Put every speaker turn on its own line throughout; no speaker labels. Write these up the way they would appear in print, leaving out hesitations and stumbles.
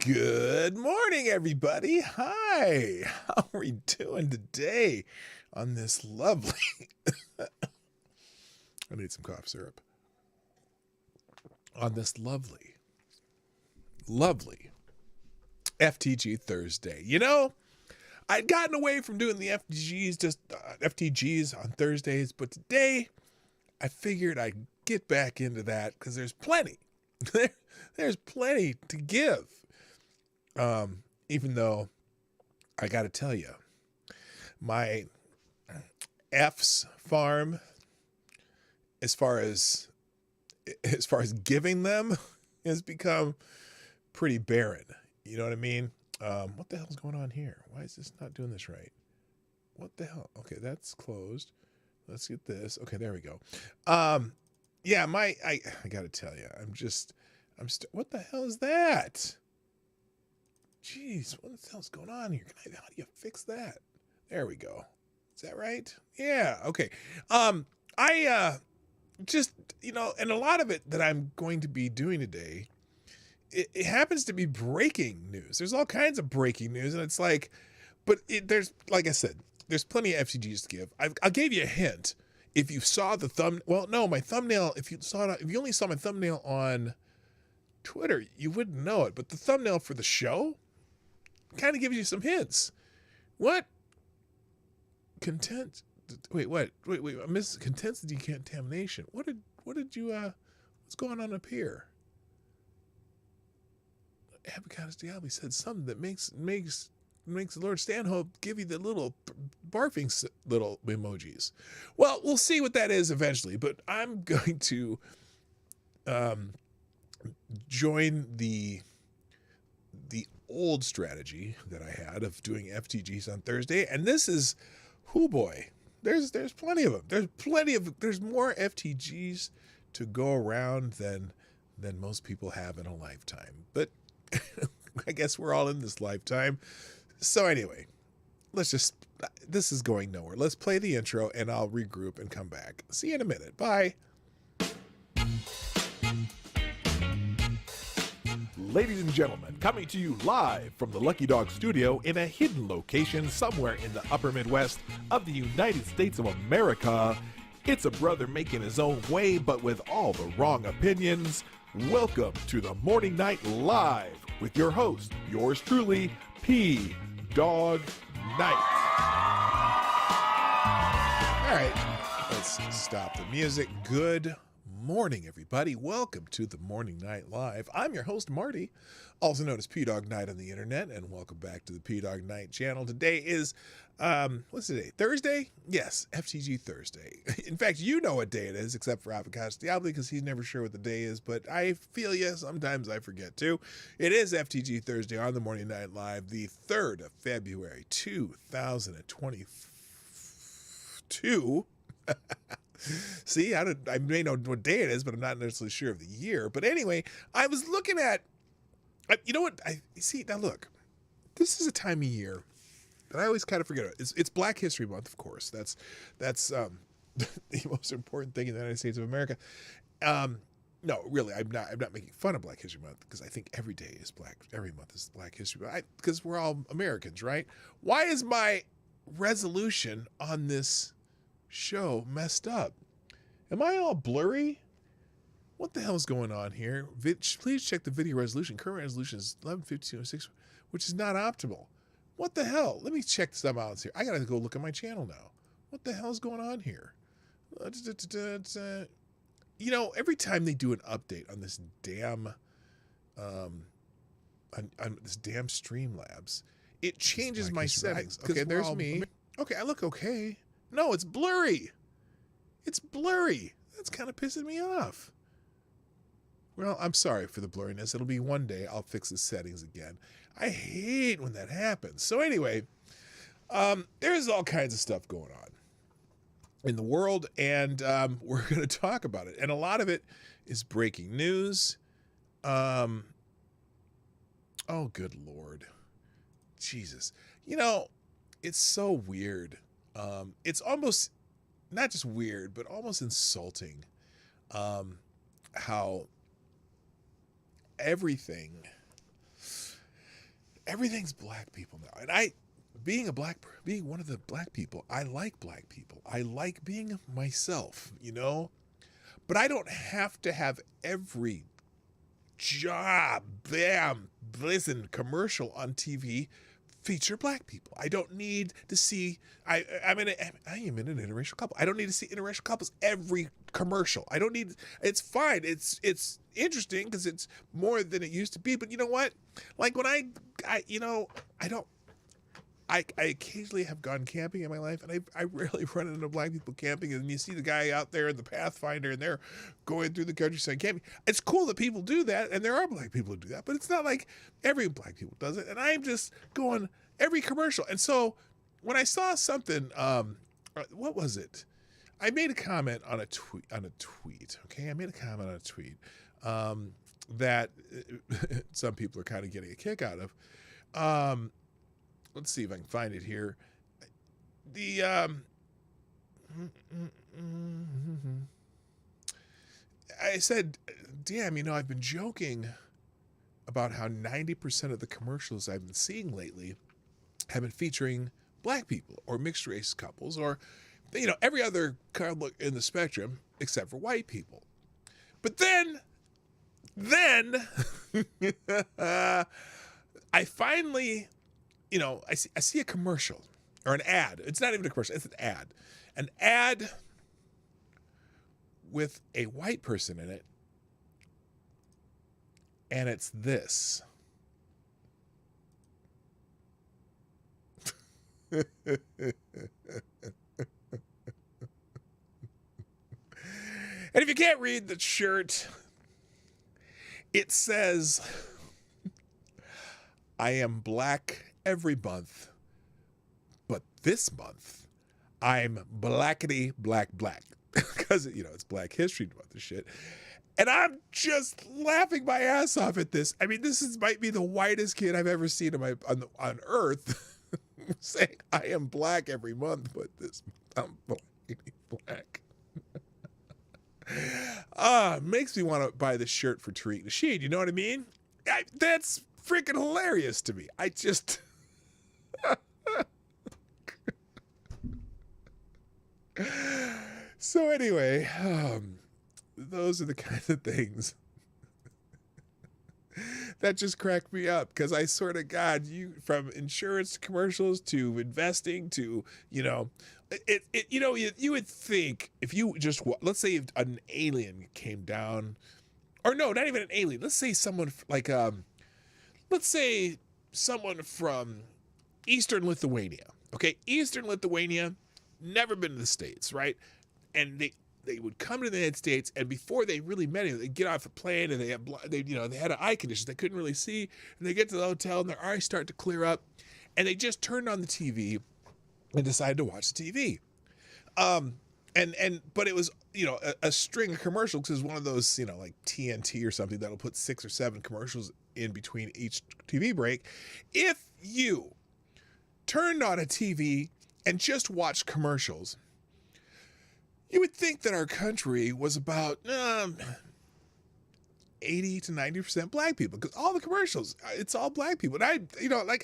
Good morning, everybody. Hi. How are we doing today on this lovely... I need some cough syrup. On this lovely FTG Thursday. You know, I'd gotten away from doing the FTGs on Thursdays, but today I figured I'd get back into that because there's plenty. There's plenty to give. Even though I got to tell you, my F's farm, as far as giving them, has become pretty barren. You know what I mean? What the hell's going on here? Why is this not doing this right? What the hell? Okay, that's closed. Let's get this. Okay, there we go. Yeah, I got to tell you, what the hell is that? Jeez, what the hell's going on here? How do you fix that? There we go. Is that right? Yeah, okay. I just, and a lot of it that I'm going to be doing today, it happens to be breaking news. There's all kinds of breaking news, and it's like, but there's, like I said, there's plenty of FTGs to give. I gave you a hint. If you saw the my thumbnail, if you only saw my thumbnail on Twitter, you wouldn't know it. But the thumbnail for the show kind of gives you some hints. What? Wait, I missed contents decontamination. What did you, what's going on up here? Abacus Diablo said something that makes Lord Stanhope give you the little barfing little emojis. Well, we'll see what that is eventually, but I'm going to join the old strategy that I had of doing FTGs on Thursday, and this is, oh boy, there's plenty of them. There's more FTGs to go around than most people have in a lifetime. But I guess we're all in this lifetime. So anyway, this is going nowhere. Let's play the intro and I'll regroup and come back. See you in a minute. Bye. Ladies and gentlemen, coming to you live from the Lucky Dog studio in a hidden location somewhere in the upper Midwest of the United States of America, it's a brother making his own way, but with all the wrong opinions. Welcome to the Morning Night Live with your host, yours truly, PDawgKnight. All right, let's stop the music. Good morning, everybody. Welcome to the Morning Night Live. I'm your host, Marty, also known as PDawgKnight on the internet, and welcome back to the PDawgKnight channel. Today is, what's today? Thursday? Yes, FTG Thursday. In fact, you know what day it is, except for Abacus Diablo, because he's never sure what the day is, but I feel you, sometimes I forget too. It is FTG Thursday on the Morning Night Live, the 3rd of February, 2022. See, I may know what day it is, but I'm not necessarily sure of the year. But anyway, I was looking at, you know what? Now look, this is a time of year that I always kind of forget. It's Black History Month, of course. That's the most important thing in the United States of America. No, really, I'm not making fun of Black History Month, because I think every month is Black History Month, because we're all Americans, right? Why is my resolution on this show messed up? Am I all blurry? What the hell is going on here? Please check the video resolution. Current resolution is 1152.6, which is not optimal. What the hell? Let me check some out here. I gotta go look at my channel now. What the hell is going on here? Every time they do an update on this damn on this damn Streamlabs, it changes my settings. Okay, there's me. Okay, I look okay. No, it's blurry. It's blurry. That's kind of pissing me off. Well, I'm sorry for the blurriness. It'll be one day I'll fix the settings again. I hate when that happens. So anyway, there's all kinds of stuff going on in the world, and we're going to talk about it. And a lot of it is breaking news. Oh, good Lord. Jesus. It's so weird. It's almost not just weird, but almost insulting how everything's black people now. And being one of the black people, I like black people. I like being myself, but I don't have to have every job, bam, listen, commercial on TV feature black people. I don't need to see, I am in an interracial couple. I don't need to see interracial couples every commercial. I don't need, it's fine. It's interesting because it's more than it used to be. But you know what? Like when I occasionally have gone camping in my life, and I rarely run into black people camping. And you see the guy out there in the Pathfinder, and they're going through the countryside camping. It's cool that people do that, and there are black people who do that, but it's not like every black people does it. And I'm just going every commercial. And so when I saw something, what was it? I made a comment on a tweet. Okay, I made a comment on a tweet that some people are kind of getting a kick out of. Let's see if I can find it here. I said, damn, I've been joking about how 90% of the commercials I've been seeing lately have been featuring black people or mixed race couples or, every other color in the spectrum except for white people. But then I finally... I see a commercial or an ad. It's not even a commercial. It's an ad with a white person in it. And it's this. And if you can't read the shirt, it says, I am black every month, but this month I'm blackety black because it's Black History Month and shit, and I'm just laughing my ass off at this. This might be the whitest kid I've ever seen on earth saying I am black every month, but this month I'm blackety black. Makes me want to buy this shirt for Tariq Nasheed. You know what I mean? That's freaking hilarious to me. I just. So anyway, those are the kinds of things that just cracked me up, because I swear to God, from insurance commercials to investing to, you would think if you just, let's say an alien came down, or no, not even an alien. Let's say someone like, let's say someone from Eastern Lithuania. Okay, Eastern Lithuania, never been to the States, right? And they would come to the United States, and before they really met him, they'd get off the plane, and they had an eye condition, they couldn't really see, and they get to the hotel, and their eyes start to clear up, and they just turned on the TV and decided to watch the TV. But it was, a string of commercials, because one of those, like TNT or something that'll put 6 or 7 commercials in between each TV break. If you turned on a TV and just watched commercials, you would think that our country was about 80 to 90% black people, because all the commercials, it's all black people. And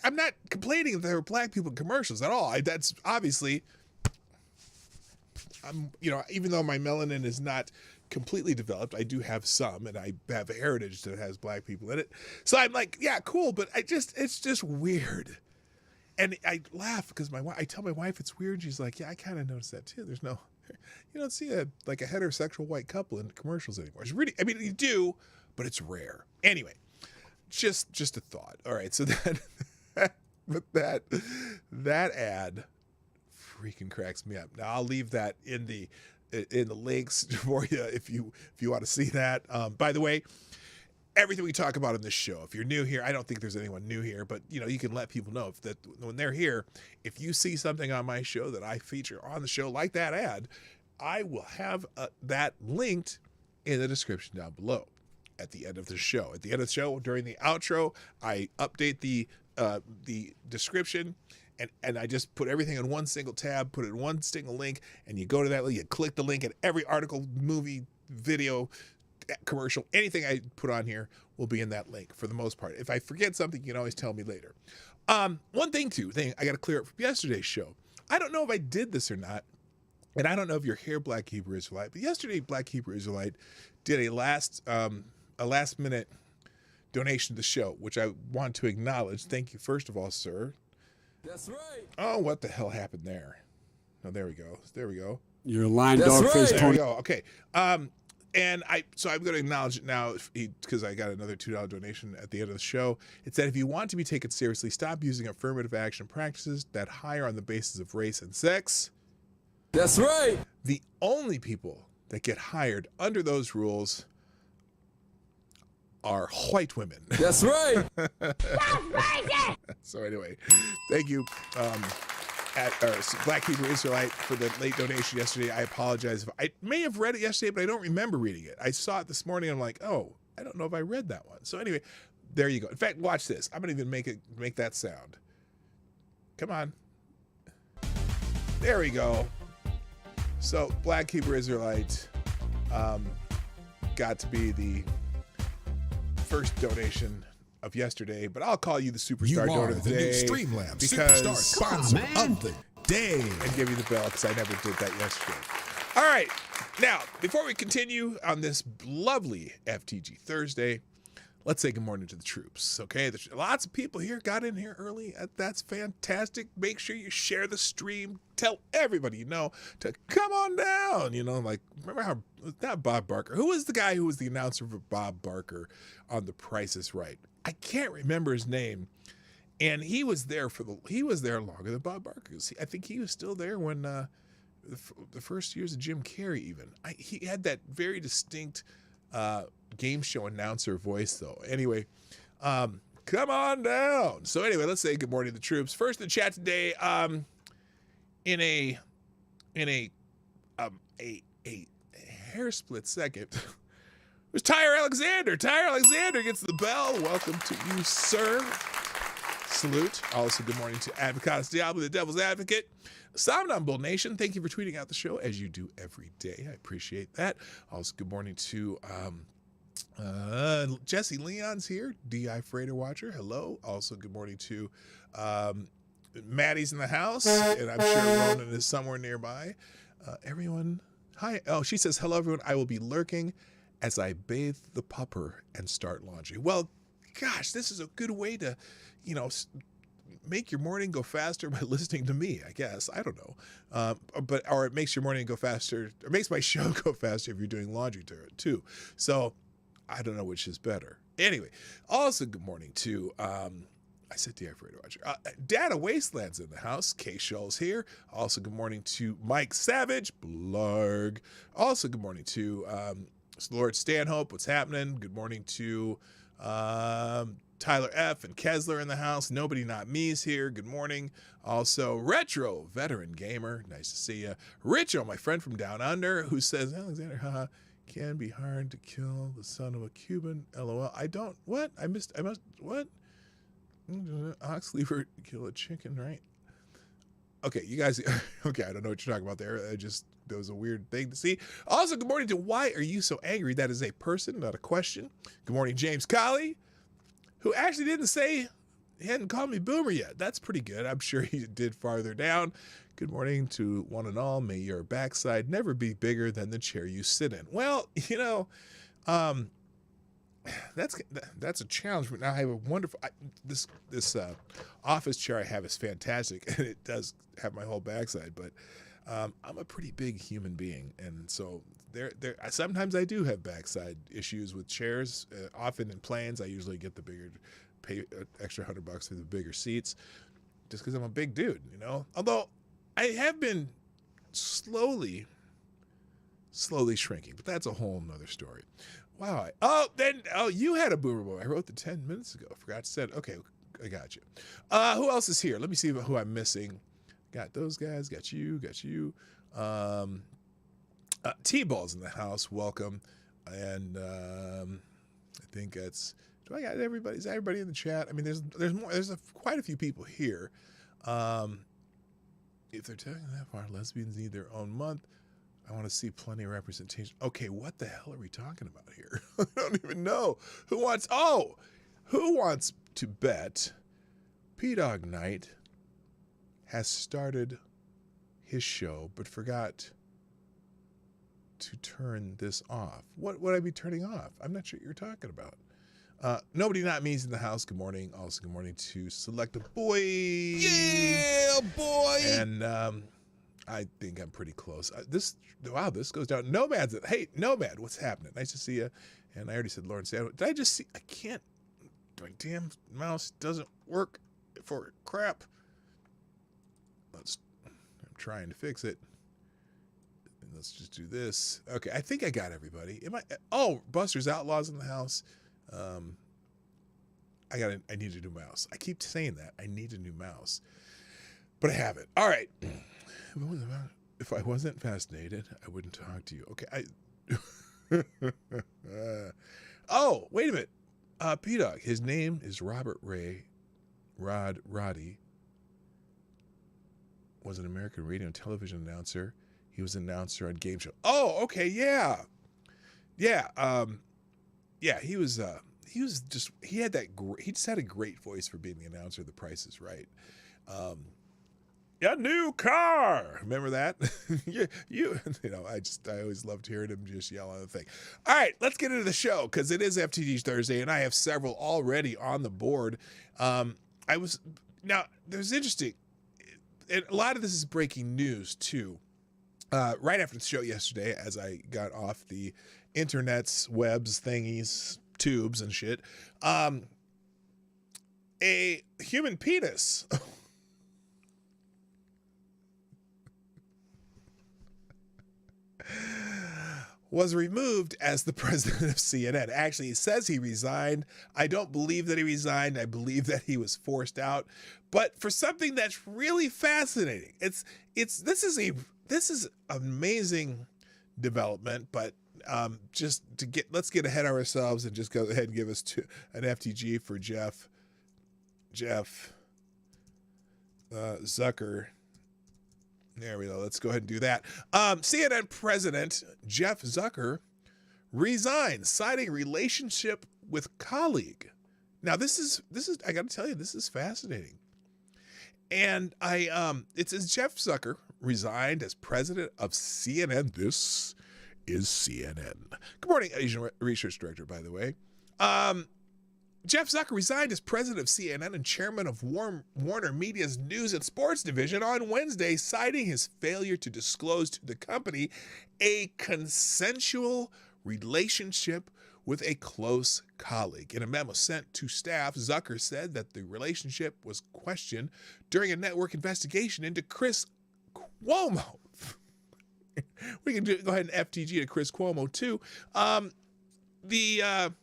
I'm not complaining that there were black people in commercials at all. That's obviously, even though my melanin is not completely developed, I do have some, and I have a heritage that has black people in it. So I'm like, yeah, cool, but it's just weird. And I laugh because I tell my wife it's weird. She's like, yeah, I kind of noticed that too. You don't see a heterosexual white couple in commercials anymore. It's really, you do, but it's rare. Anyway, just a thought. All right, so that ad freaking cracks me up. Now I'll leave that in the links for you if you want to see that. By the way, everything we talk about in this show, if you're new here, I don't think there's anyone new here, but you can let people know that when they're here, if you see something on my show that I feature on the show, like that ad, I will have that linked in the description down below at the end of the show. At the end of the show, during the outro, I update the description, and I just put everything in one single tab, put it in one single link, and you go to that link, you click the link, and every article, movie, video, commercial, anything I put on here will be in that link for the most part. If I forget something, you can always tell me later. One thing I got to clear up from yesterday's show. I don't know if I did this or not, and I don't know if you're here, Black Hebrew Israelite, but yesterday Black Hebrew Israelite did a last minute donation to the show, which I want to acknowledge. Thank you, first of all, sir.
That's right.
Oh, what the hell happened there? Oh, there we go. There we go.
You're a lying
That's
dog
right.
face,
There we
Tony.
go. Okay. And I'm going to acknowledge it now because I got another $2 donation at the end of the show. It said, if you want to be taken seriously, stop using affirmative action practices that hire on the basis of race and sex.
That's right.
The only people that get hired under those rules are white women.
That's right.
So anyway, thank you, Black Hebrew Israelite, for the late donation yesterday. I apologize if I may have read it yesterday, but I don't remember reading it. I saw it this morning. I'm like, oh, I don't know if I read that one. So anyway, there you go. In fact, watch this. I'm gonna even make that sound. Come on. There we go. So Black Hebrew Israelite got to be the first donation of yesterday, but I'll call you the superstar donor of the day,
Streamlabs
because
superstar sponsor of the day,
and give you the bell because I never did that yesterday. All right, now before we continue on this lovely FTG Thursday, let's say good morning to the troops. Okay, there's lots of people here got in here early. That's fantastic. Make sure you share the stream. Tell everybody you know to come on down. You know, like, remember how, not Bob Barker. Who was the guy who was the announcer for Bob Barker on The Price is Right? I can't remember his name. And he was there longer than Bob Barker. I think he was still there when the first years of Jim Carrey even. He had that very distinct game show announcer voice though. Anyway, come on down. So anyway, let's say good morning to the troops. First in the chat today, in a hair split second, it was Tyre Alexander. Tyre Alexander gets the bell. Welcome to you, sir. Salute. Also, good morning to Advocatus Diablo, the Devil's Advocate. Somnambule Nation, thank you for tweeting out the show as you do every day. I appreciate that. Also, good morning to Jesse Leon's here, DI Freighter Watcher. Hello. Also, good morning to Maddie's in the house, and I'm sure Ronan is somewhere nearby. Everyone, hi. Oh, she says, hello, everyone. I will be lurking as I bathe the pupper and start laundry. Well, gosh, this is a good way to, make your morning go faster by listening to me, I guess. I don't know. Or it makes your morning go faster, or makes my show go faster if you're doing laundry too. So I don't know which is better. Anyway, also good morning to, I said DI Freighter Watcher. Data Wasteland's in the house. K Shell's here. Also good morning to Mike Savage. Blarg. Also good morning to Lord Stanhope. What's happening? Good morning to Tyler F. and Kesler in the house. Nobody Not Me's here. Good morning. Also, Retro Veteran Gamer. Nice to see you. Richo, my friend from down under, who says, Alexander, haha, can be hard to kill the son of a Cuban. LOL. What? What? Ox liver kill a chicken, right? Okay, you guys, okay, I don't know what you're talking about there. That was a weird thing to see. Also, good morning to Why Are You So Angry? That is a person, not a question. Good morning, James Colley, who actually didn't say he hadn't called me Boomer yet. That's pretty good. I'm sure he did farther down. Good morning to one and all. May your backside never be bigger than the chair you sit in. Well, that's a challenge. But now I have a wonderful this office chair I have is fantastic, and it does have my whole backside. But I'm a pretty big human being, and so sometimes I do have backside issues with chairs. Often in planes, I usually get pay extra $100 for the bigger seats, just because I'm a big dude, Although I have been slowly shrinking, but that's a whole nother story. Wow. You had a boomer boy. I wrote the 10 minutes ago. Forgot to say it. Okay, I got you. Who else is here? Let me see who I'm missing. Got those guys. Got you. T-Ball's in the house. Welcome. And I think that's. Do I got everybody? Is everybody in the chat? I mean, there's more. There's quite a few people here. If they're taking that far, lesbians need their own month. I want to see plenty of representation. Okay, what the hell are we talking about here? I don't even know. Who wants to bet PDawgKnight has started his show but forgot to turn this off? What would I be turning off? I'm not sure what you're talking about. Nobody Not Me's in the house. Good morning. Also, good morning to Selective Boy.
Yeah, boy.
And I think I'm pretty close. This goes down. Nomad's it. Hey, Nomad, what's happening? Nice to see you. And I already said Lauren Sandwich. Did I just see? I can't. My damn mouse doesn't work for crap. I'm trying to fix it. Let's just do this. Okay, I think I got everybody. Oh, Buster's Outlaws in the house. I need a new mouse. I keep saying that. I need a new mouse. But I haven't. All right. If I wasn't fascinated, I wouldn't talk to you. Okay. Oh, wait a minute. P-Dawg. His name is Robert Ray Roddy. Was an American radio and television announcer. He was an announcer on game show. Oh, okay, yeah. Yeah, he just had a great voice for being the announcer of The Price is Right. A new car. Remember that? I always loved hearing him just yell on the thing. All right, let's get into the show because it is FTG Thursday and I have several already on the board. There's interesting, and a lot of this is breaking news too. Right after the show yesterday, as I got off the internet's webs, thingies, tubes and shit, a human penis was removed as the president of CNN. Actually, he says he resigned. I don't believe that he resigned. I believe that he was forced out. But for something that's really fascinating, this is amazing development. But let's get ahead of ourselves and just go ahead and give us an FTG for Jeff Zucker. There we go. Let's go ahead and do that. CNN President Jeff Zucker resigns, citing relationship with colleague. Now, this is I got to tell you, this is fascinating. And it says Jeff Zucker resigned as president of CNN. This is CNN. Good morning, Asian Research Director, by the way. Jeff Zucker resigned as president of CNN and chairman of Warner Media's news and sports division on Wednesday, citing his failure to disclose to the company a consensual relationship with a close colleague. In a memo sent to staff, Zucker said that the relationship was questioned during a network investigation into Chris Cuomo. We can go ahead and FTG to Chris Cuomo too. The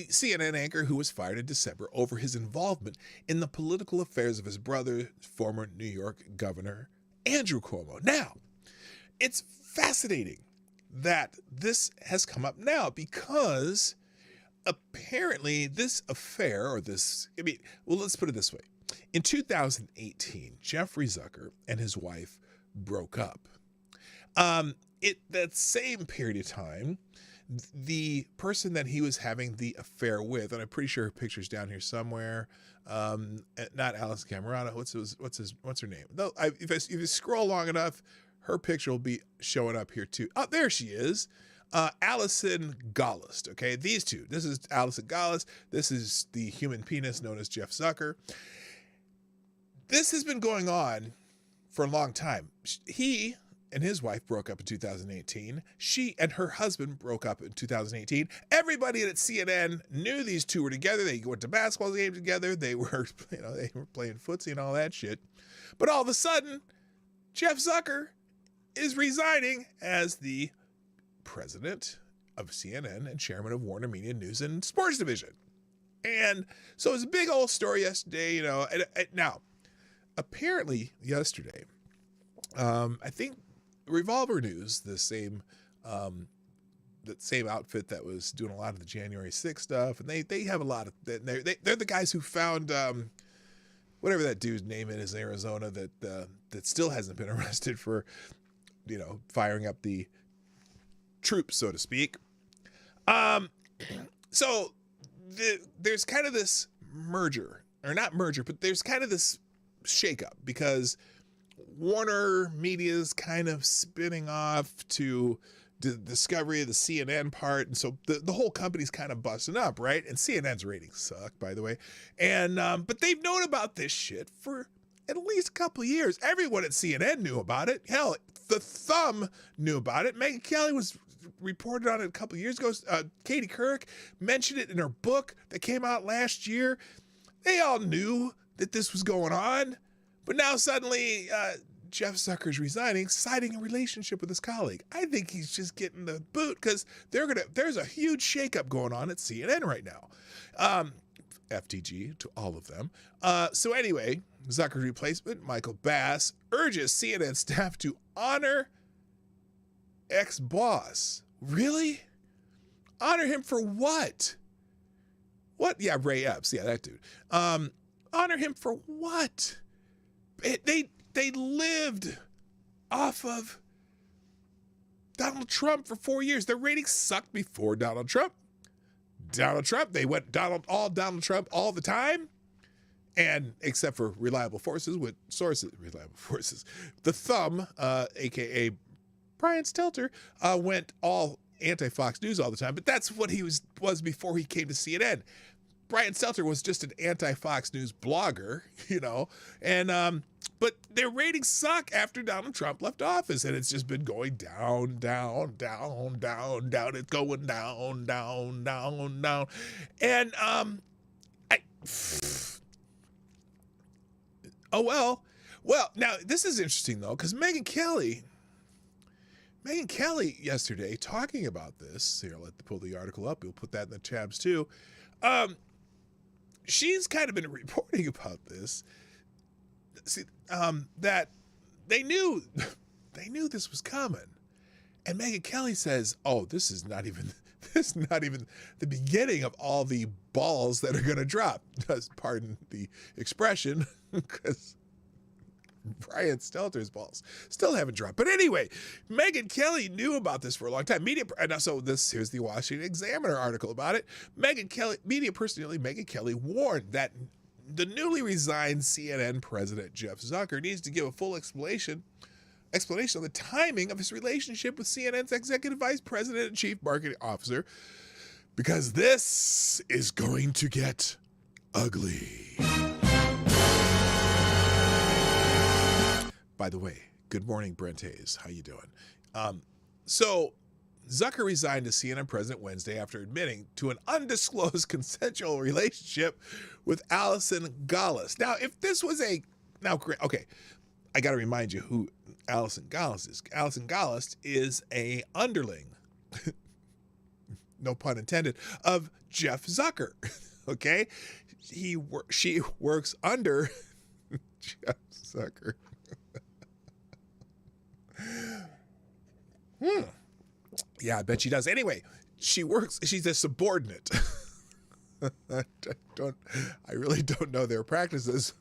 CNN anchor who was fired in December over his involvement in the political affairs of his brother, former New York Governor Andrew Cuomo. Now, it's fascinating that this has come up now because apparently this affair let's put it this way. In 2018, Jeffrey Zucker and his wife broke up. That same period of time, the person that he was having the affair with, and I'm pretty sure her picture's down here somewhere. Not Alice Camerata. What's her name? No, if you scroll long enough, her picture will be showing up here too. Oh, there she is. Allison Gollust. Okay, these two. This is Allison Gollust. This is the human penis known as Jeff Zucker. This has been going on for a long time. He and his wife broke up in 2018. She and her husband broke up in 2018. Everybody at CNN knew these two were together. They went to basketball games together. They were playing footsie and all that shit. But all of a sudden, Jeff Zucker is resigning as the president of CNN and chairman of Warner Media News and Sports Division. And so it was a big old story yesterday, now, apparently yesterday, I think Revolver News, the same outfit that was doing a lot of the January 6th stuff, and they have a lot of they're the guys who found whatever that dude's name is in Arizona that still hasn't been arrested for firing up the troops, so to speak. So there's kind of this merger, or not merger, but there's kind of this shakeup because Warner Media's kind of spinning off to discovery of the CNN part. And so the whole company's kind of busting up, right? And CNN's ratings suck, by the way. And but they've known about this shit for at least a couple of years. Everyone at CNN knew about it. Hell, the Thumb knew about it. Megyn Kelly was reported on it a couple of years ago. Katie Couric mentioned it in her book that came out last year. They all knew that this was going on. But now suddenly Jeff Zucker's resigning, citing a relationship with his colleague. I think he's just getting the boot because there's a huge shakeup going on at CNN right now. FTG to all of them. So anyway, Zucker's replacement, Michael Bass, urges CNN staff to honor ex-boss. Really? Honor him for what? What? Yeah, Ray Epps. Yeah, that dude. Honor him for what? They lived off of Donald Trump for 4 years. Their ratings sucked before Donald Trump. They went Donald Trump all the time. And except for reliable sources. The Thumb, aka Brian Stelter, went all anti-Fox News all the time. But that's what he was before he came to CNN. Brian Stelter was just an anti-Fox News blogger, and but their ratings suck after Donald Trump left office, and it's just been going down, down, down, down, down. It's going down, down, down, down, and well. Now this is interesting though, because Megyn Kelly yesterday talking about this. Here, I'll pull the article up. We'll put that in the tabs too. She's kind of been reporting about this. See, that they knew this was coming, and Megyn Kelly says, "Oh, this is not even the beginning of all the balls that are going to drop." Pardon the expression, because Brian Stelter's balls still haven't dropped. But anyway, Megyn Kelly knew about this for a long time. Here's the Washington Examiner article about it. Media personality Megyn Kelly warned that the newly resigned CNN president Jeff Zucker needs to give a full explanation of the timing of his relationship with CNN's executive vice president and chief marketing officer, because this is going to get ugly. By the way, good morning, Brent Hayes. How you doing? So Zucker resigned as CNN president Wednesday after admitting to an undisclosed consensual relationship with Allison Gollust. Now, if this was okay, I got to remind you who Allison Gollust is. Allison Gollust is a underling, no pun intended, of Jeff Zucker. Okay, she works under Jeff Zucker. Yeah, I bet she does. Anyway, she's a subordinate. I really don't know their practices.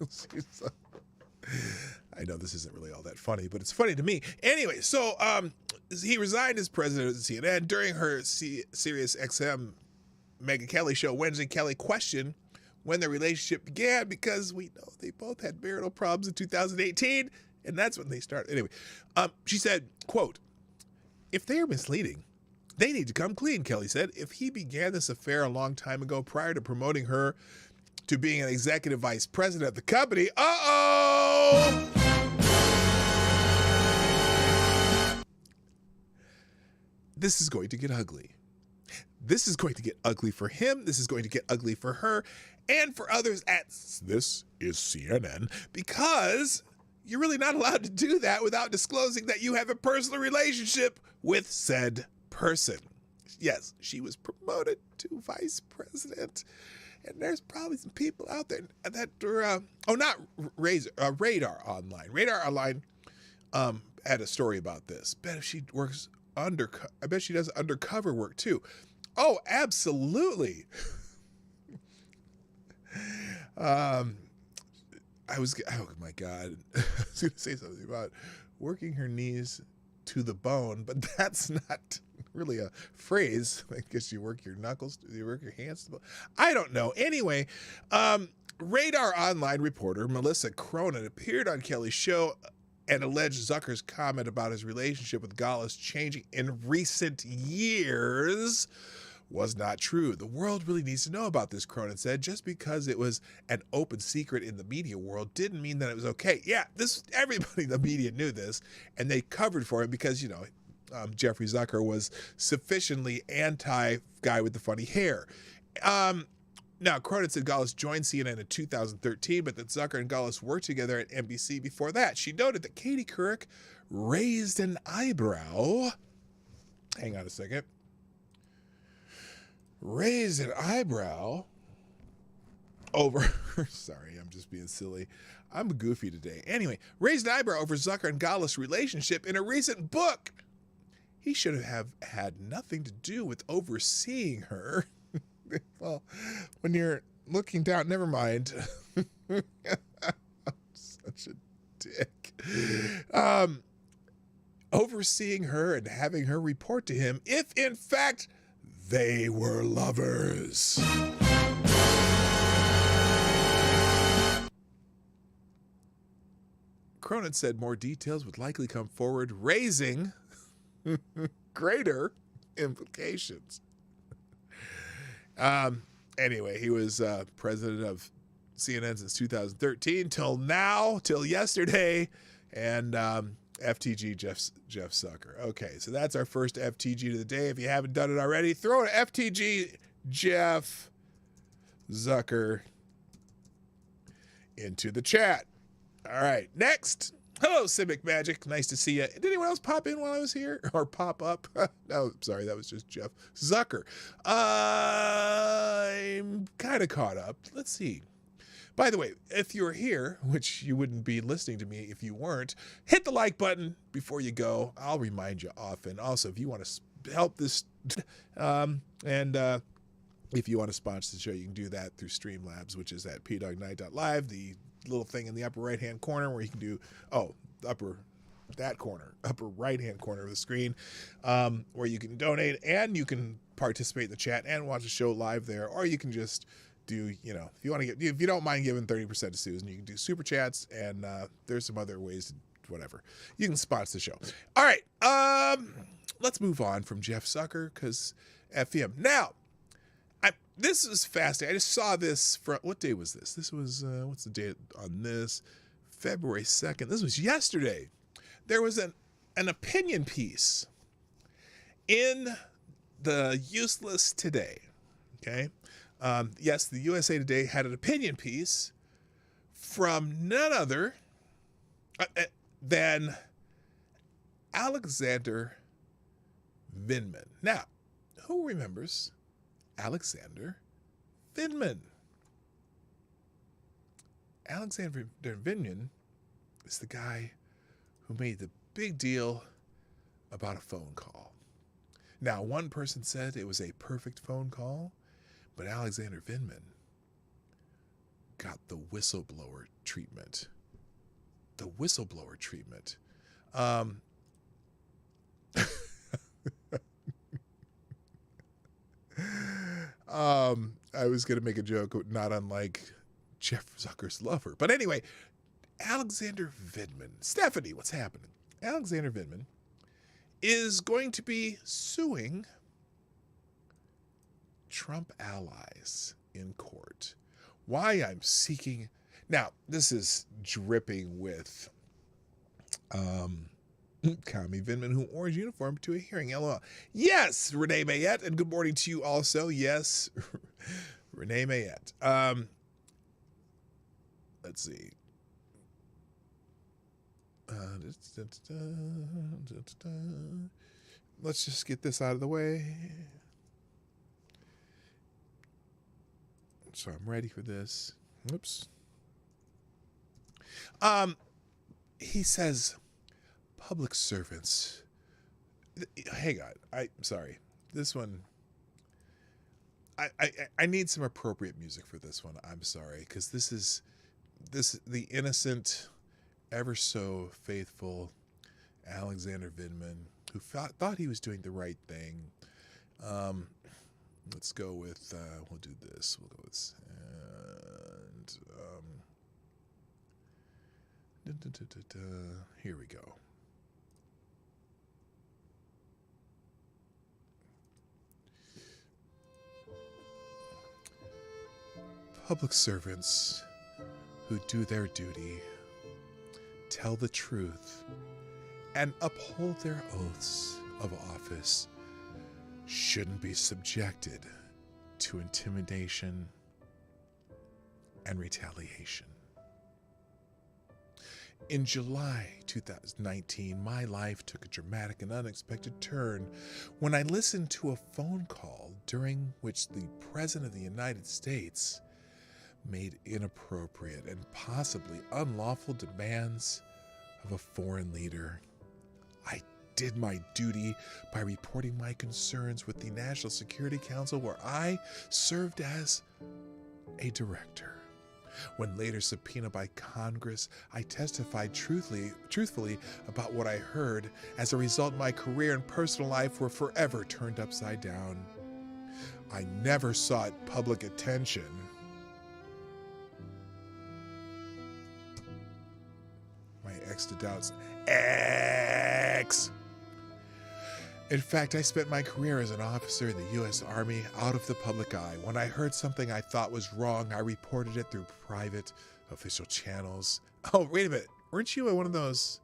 I know this isn't really all that funny, but it's funny to me. Anyway, so he resigned as president of CNN. During her Sirius XM Megyn Kelly show Wednesday, Kelly questioned when their relationship began, because we know they both had marital problems in 2018, and that's when they started. Anyway, she said, quote, "If they are misleading, they need to come clean," Kelly said. "If he began this affair a long time ago prior to promoting her to being an executive vice president of the company, this is going to get ugly. This is going to get ugly for him. This is going to get ugly for her and for others at This Is CNN, because you're really not allowed to do that without disclosing that you have a personal relationship with said person." Yes, she was promoted to vice president, and there's probably some people out there that are, Radar Online. Radar Online had a story about this. I bet she does undercover work too. Oh, absolutely. Oh my God. I was going to say something about working her knees to the bone, but that's not really a phrase. I guess you work your knuckles, you work your hands to the bone. I don't know. Anyway, Radar Online reporter Melissa Cronin appeared on Kelly's show and alleged Zucker's comment about his relationship with Gallus changing in recent years was not true. The world really needs to know about this, Cronin said. Just because it was an open secret in the media world didn't mean that it was okay. Yeah, everybody in the media knew this, and they covered for him because, Jeffrey Zucker was sufficiently anti-guy with the funny hair. Now, Cronin said Gallus joined CNN in 2013, but that Zucker and Gallus worked together at NBC before that. She noted that Katie Couric raised an eyebrow. Hang on a second. Raised an eyebrow over... Sorry, I'm just being silly. I'm goofy today. Anyway, raised an eyebrow over Zucker and Gallus' relationship in a recent book. He should have had nothing to do with overseeing her. Well, when you're looking down, never mind. I'm such a dick. Overseeing her and having her report to him if, in fact, they were lovers. Cronin said more details would likely come forward, raising greater implications. Anyway, he was president of CNN since 2013 till yesterday, and FTG Jeff Zucker. Okay, so that's our first FTG of the day. If you haven't done it already, throw an FTG Jeff Zucker into the chat. All right, next. Hello, Civic Magic. Nice to see you. Did anyone else pop in while I was here? Or pop up? No, sorry, that was just Jeff Zucker. I'm kind of caught up. Let's see. By the way, if you're here, which you wouldn't be listening to me if you weren't, hit the like button before you go. I'll remind you often. Also, if you want to help this, if you want to sponsor the show, you can do that through Streamlabs, which is at PDawgKnight.live, the little thing in the upper right-hand corner where you can do, upper right-hand corner of the screen, where you can donate and you can participate in the chat and watch the show live there, or you can just do, if you don't mind giving 30% to Susan, you can do super chats, and there's some other ways, whatever. You can sponsor the show. All right, let's move on from Jeff Zucker, because F him. Now, this is fascinating. I just saw this from, what day was this? This was, what's the date on this? February 2nd. This was yesterday. There was an opinion piece in the Useless Today. Okay. Yes, the USA Today had an opinion piece from none other than Alexander Vindman. Now, who remembers Alexander Vindman? Alexander Vindman is the guy who made the big deal about a phone call. Now, one person said it was a perfect phone call, but Alexander Vindman got the whistleblower treatment. The whistleblower treatment. I was going to make a joke, not unlike Jeff Zucker's lover. But anyway, Alexander Vindman. Stephanie, what's happening? Alexander Vindman is going to be suing Trump allies in court. Why I'm seeking... Now, this is dripping with Kami Vindman, who wore his uniform to a hearing. LOL. Yes, Renee Mayette, and good morning to you also. Yes, Renee Mayette. Let's see. Let's just get this out of the way. So I'm ready for this. Oops. He says, public servants. Hang on. I'm sorry. This one. I need some appropriate music for this one. I'm sorry, because this is the innocent, ever so faithful Alexander Vindman, who thought he was doing the right thing. Let's go with, we'll do this. We'll go with, Here we go. Public servants who do their duty, tell the truth, and uphold their oaths of office shouldn't be subjected to intimidation and retaliation. In July 2019, my life took a dramatic and unexpected turn when I listened to a phone call during which the President of the United States made inappropriate and possibly unlawful demands of a foreign leader. I did my duty by reporting my concerns with the National Security Council, where I served as a director. When later subpoenaed by Congress, I testified truthfully about what I heard. As a result, my career and personal life were forever turned upside down. I never sought public attention. My ex to doubts. Ex! In fact, I spent my career as an officer in the U.S. Army out of the public eye. When I heard something I thought was wrong, I reported it through private official channels. Oh, wait a minute. Weren't you one of those?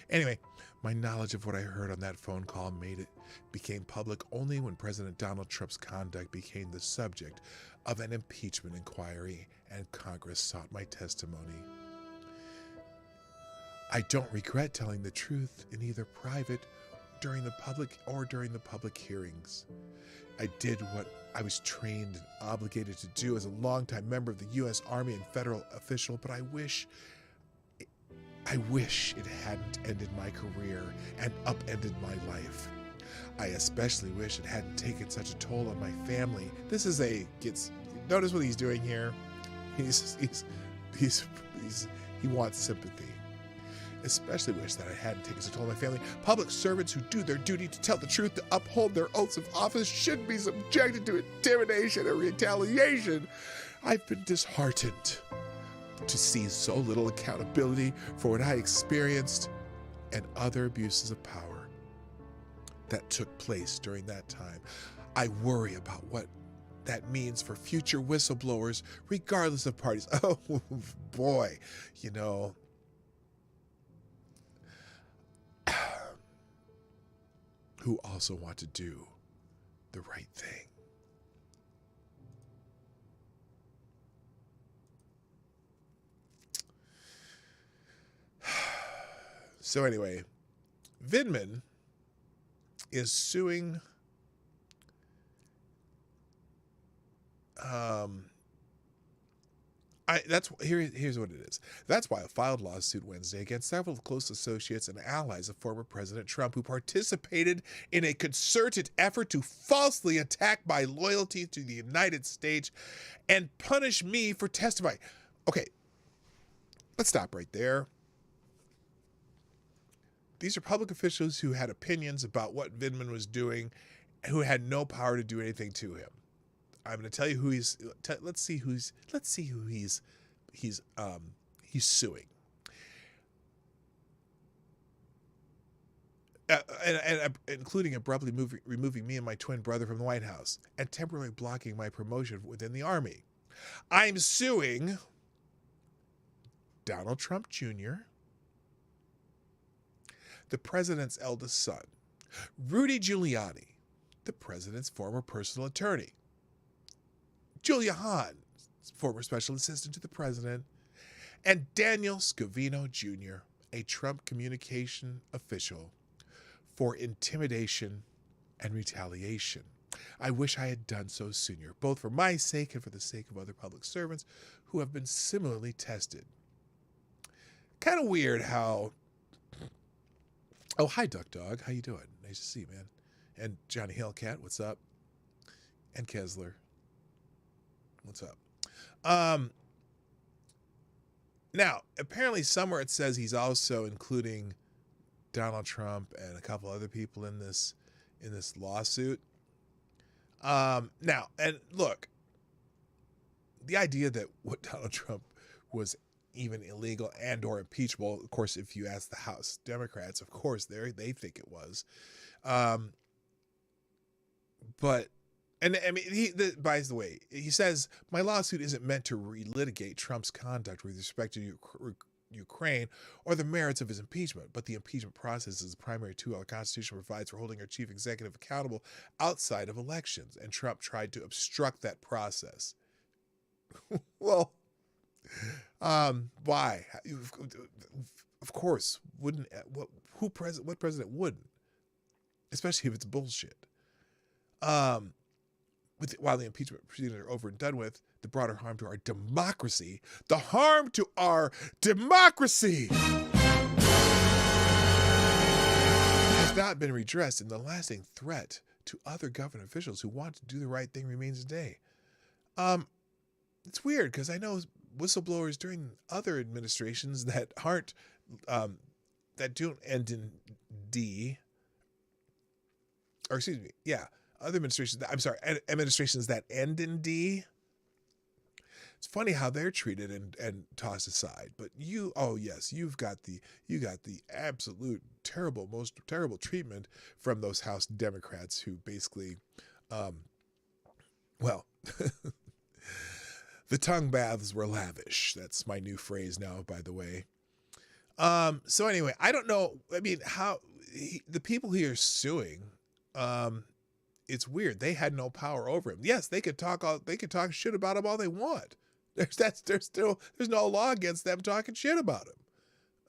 Anyway, my knowledge of what I heard on that phone call became public only when President Donald Trump's conduct became the subject of an impeachment inquiry and Congress sought my testimony. I don't regret telling the truth in either private during the public hearings. I did what I was trained and obligated to do as a longtime member of the U.S. Army and federal official, but I wish it hadn't ended my career and upended my life. I especially wish it hadn't taken such a toll on my family. Notice what he's doing here. He wants sympathy. Especially wish that I hadn't taken such a toll on my family. Public servants who do their duty to tell the truth, to uphold their oaths of office, shouldn't be subjected to intimidation or retaliation. I've been disheartened to see so little accountability for what I experienced and other abuses of power that took place during that time. I worry about what that means for future whistleblowers, regardless of parties. Oh boy, who also want to do the right thing. So anyway, Vindman is suing here's what it is. That's why I filed a lawsuit Wednesday against several close associates and allies of former President Trump who participated in a concerted effort to falsely attack my loyalty to the United States and punish me for testifying. Okay, let's stop right there. These are public officials who had opinions about what Vindman was doing, who had no power to do anything to him. I'm going to tell you who let's see who he's suing. And including abruptly removing me and my twin brother from the White House and temporarily blocking my promotion within the Army. I'm suing Donald Trump Jr., the president's eldest son, Rudy Giuliani, the president's former personal attorney, Julia Hahn, former special assistant to the president, and Daniel Scavino Jr., a Trump communication official, for intimidation and retaliation. I wish I had done so sooner, both for my sake and for the sake of other public servants who have been similarly tested. Kind of weird how... Oh, hi, Duck Dog. How you doing? Nice to see you, man. And Johnny Hellcat, what's up? And Kessler. What's up? Now, apparently somewhere it says he's also including Donald Trump and a couple other people in this lawsuit. Now, and look, the idea that what Donald Trump was even illegal and or impeachable. Of course, if you ask the House Democrats, of course they think it was. But and I mean, by the way, he says my lawsuit isn't meant to relitigate Trump's conduct with respect to Ukraine or the merits of his impeachment, but the impeachment process is the primary tool our Constitution provides for holding our chief executive accountable outside of elections, and Trump tried to obstruct that process. Well, why? Of course, wouldn't what president wouldn't, especially if it's bullshit. While the impeachment proceedings are over and done with, the broader harm to our democracy, has not been redressed, and the lasting threat to other government officials who want to do the right thing remains today. It's weird because I know whistleblowers during other administrations that aren't, that don't end in D, or excuse me, yeah, other administrations, administrations that end in D. It's funny how they're treated and tossed aside. But you've got the absolute most terrible treatment from those House Democrats who basically, well, the tongue baths were lavish. That's my new phrase now, by the way. So anyway, I don't know. I mean, the people he is suing, it's weird. They had no power over him. Yes, they could talk shit about him all they want. There's no law against them talking shit about him.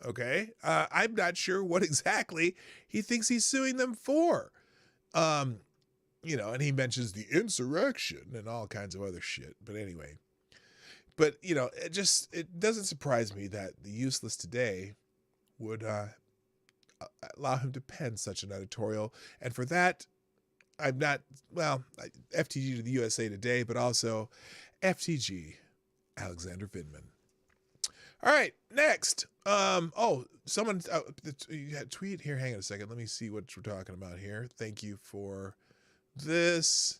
Okay? I'm not sure what exactly he thinks he's suing them for. And he mentions the insurrection and all kinds of other shit. But anyway. But, it doesn't surprise me that the Useless Today would allow him to pen such an editorial. And for that, I'm not, FTG to the USA Today, but also FTG Alexander Vindman. All right, next. Someone, you had a tweet here. Hang on a second. Let me see what we're talking about here. Thank you for this,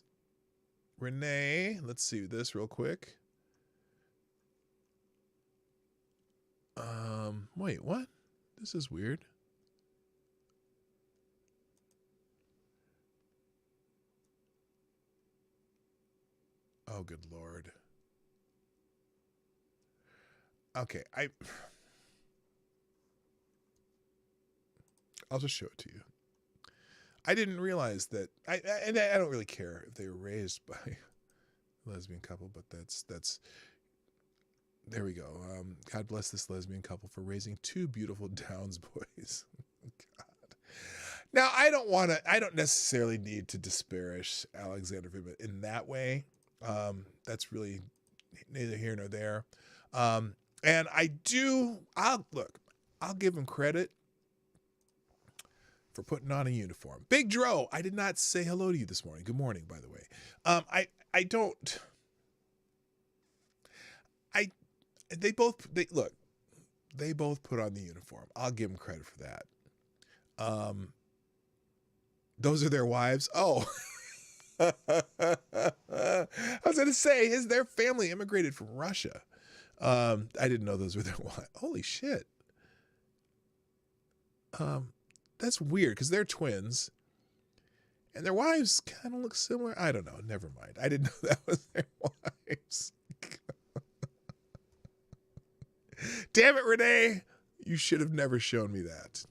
Renee. Let's see this real quick. Wait, what? This is weird. Oh, good Lord. Okay, I'll just show it to you. I didn't realize that, I don't really care if they were raised by a lesbian couple, but that's there we go. God bless this lesbian couple for raising two beautiful Downs boys. God. Now, I don't necessarily need to disparage Alexander Vindman in that way. That's really neither here nor there. And I'll give him credit for putting on a uniform. Big Dro, I did not say hello to you this morning. Good morning, by the way. They both put on the uniform. I'll give them credit for that. Those are their wives. Oh, I was going to say their family immigrated from Russia. I didn't know those were their wives. Holy shit. That's weird because they're twins and their wives kind of look similar. I don't know. Never mind. I didn't know that was their wives. Damn it, Renee. You should have never shown me that.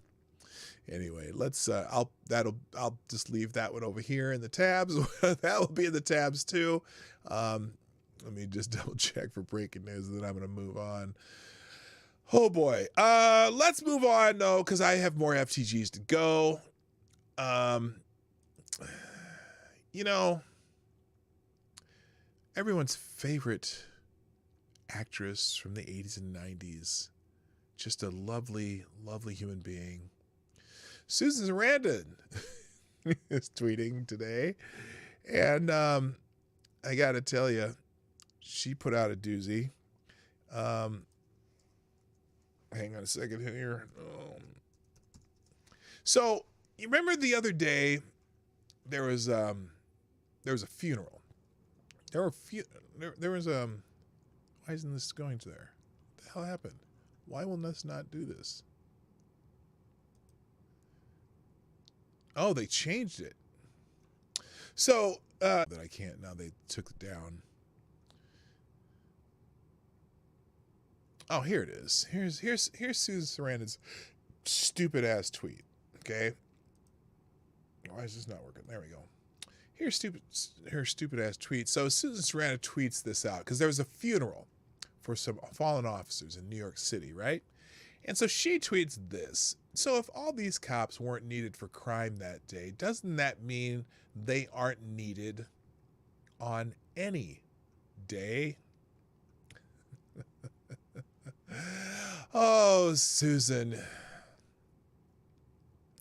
Anyway, let's I'll just leave that one over here in the tabs. That will be in the tabs too. Let me just double check for breaking news, and then I'm going to move on. Oh boy. Let's move on though, because I have more FTGs to go. Everyone's favorite actress from the 80s and 90s, just a lovely, lovely human being. Susan Sarandon is tweeting today, and I got to tell you, she put out a doozy. Hang on a second here. So you remember the other day there was a funeral. There was why isn't this going to there? What the hell happened? Why will this not do this? Oh, they changed it. So that I can't now. They took it down. Oh, here it is. Here's Susan Sarandon's stupid ass tweet. Okay. Why is this not working? There we go. Here's her stupid ass tweet. So Susan Sarandon tweets this out because there was a funeral for some fallen officers in New York City, right? And so she tweets this. So if all these cops weren't needed for crime that day, doesn't that mean they aren't needed on any day? Oh, Susan,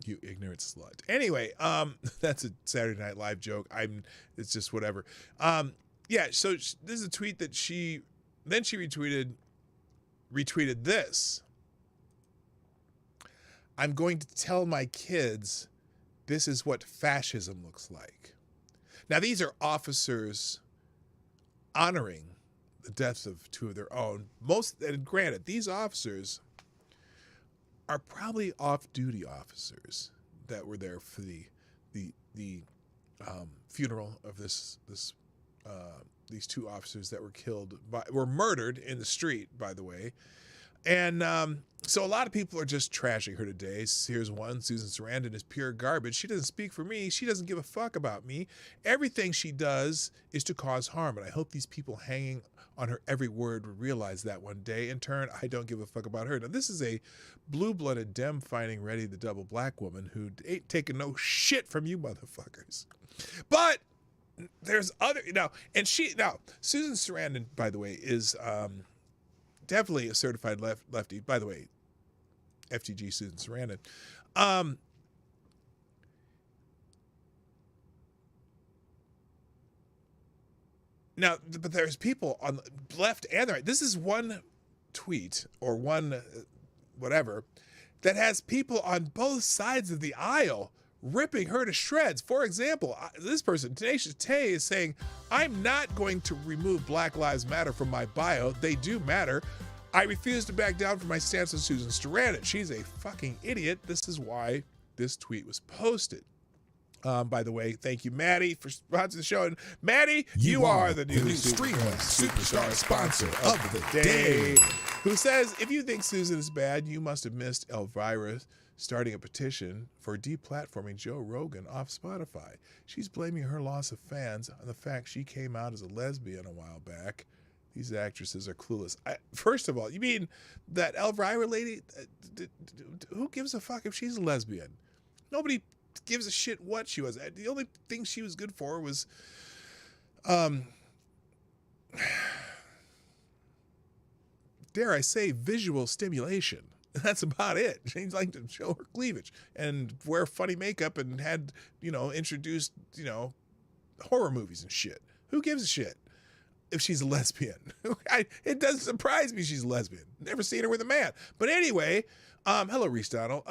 you ignorant slut. Anyway, that's a Saturday Night Live joke. It's just whatever. Yeah, so this is a tweet that she retweeted this. I'm going to tell my kids this is what fascism looks like. Now, these are officers honoring the deaths of two of their own. And granted, these officers are probably off-duty officers that were there for the funeral of these two officers that were murdered in the street, by the way. And so a lot of people are just trashing her today. Here's one. Susan Sarandon is pure garbage. She doesn't speak for me. She doesn't give a fuck about me. Everything she does is to cause harm. And I hope these people hanging on her every word will realize that one day. In turn, I don't give a fuck about her. Now, this is a blue-blooded Dem fighting Reddy the double black woman who ain't taking no shit from you motherfuckers. But there's other... Now, Susan Sarandon, by the way, is... definitely a certified lefty. By the way, FTG Susan Sarandon. Now, but there's people on the left and the right. This is one tweet or one whatever that has people on both sides of the aisle ripping her to shreds. For example, this person, Tenacious Tay, is saying, I'm not going to remove Black Lives Matter from my bio. They do matter. I refuse to back down from my stance on Susan Sarandon. She's a fucking idiot. This is why this tweet was posted. By the way, thank you, Maddie, for sponsoring the show. And Maddie, you are the new Streamless Superstar sponsor of the day. Who says, if you think Susan is bad, you must have missed Elvira starting a petition for deplatforming Joe Rogan off Spotify. She's blaming her loss of fans on the fact she came out as a lesbian a while back. These actresses are clueless. First of all, you mean that Elvira lady? Who gives a fuck if she's a lesbian? Nobody gives a shit what she was. The only thing she was good for was, dare I say, visual stimulation. That's about it. She liked to show her cleavage and wear funny makeup and had, introduced, horror movies and shit. Who gives a shit if she's a lesbian? It doesn't surprise me she's a lesbian. Never seen her with a man. But anyway, hello, Reese Donald.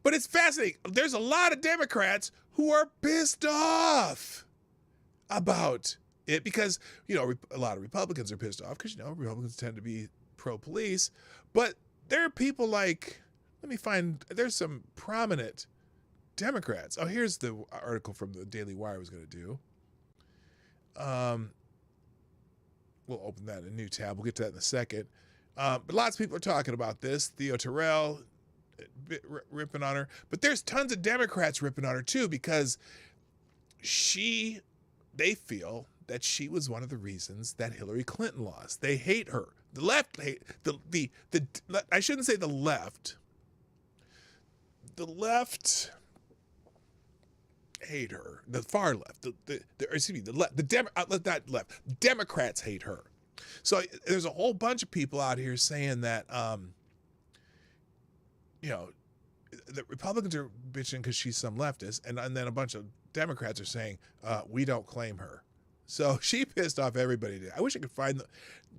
But it's fascinating. There's a lot of Democrats who are pissed off about it because, a lot of Republicans are pissed off because, Republicans tend to be pro-police. But there are people like, there's some prominent Democrats. Oh, here's the article from the Daily Wire I was going to do. We'll open that in a new tab. We'll get to that in a second. But lots of people are talking about this. Theo Terrell ripping on her. But there's tons of Democrats ripping on her too because they feel that she was one of the reasons that Hillary Clinton lost. They hate her. The left hate I shouldn't say the left. The left hate her. The far left. Not left. Democrats hate her. So there's a whole bunch of people out here saying that the Republicans are bitching because she's some leftist, and then a bunch of Democrats are saying we don't claim her. So she pissed off everybody today. I wish I could find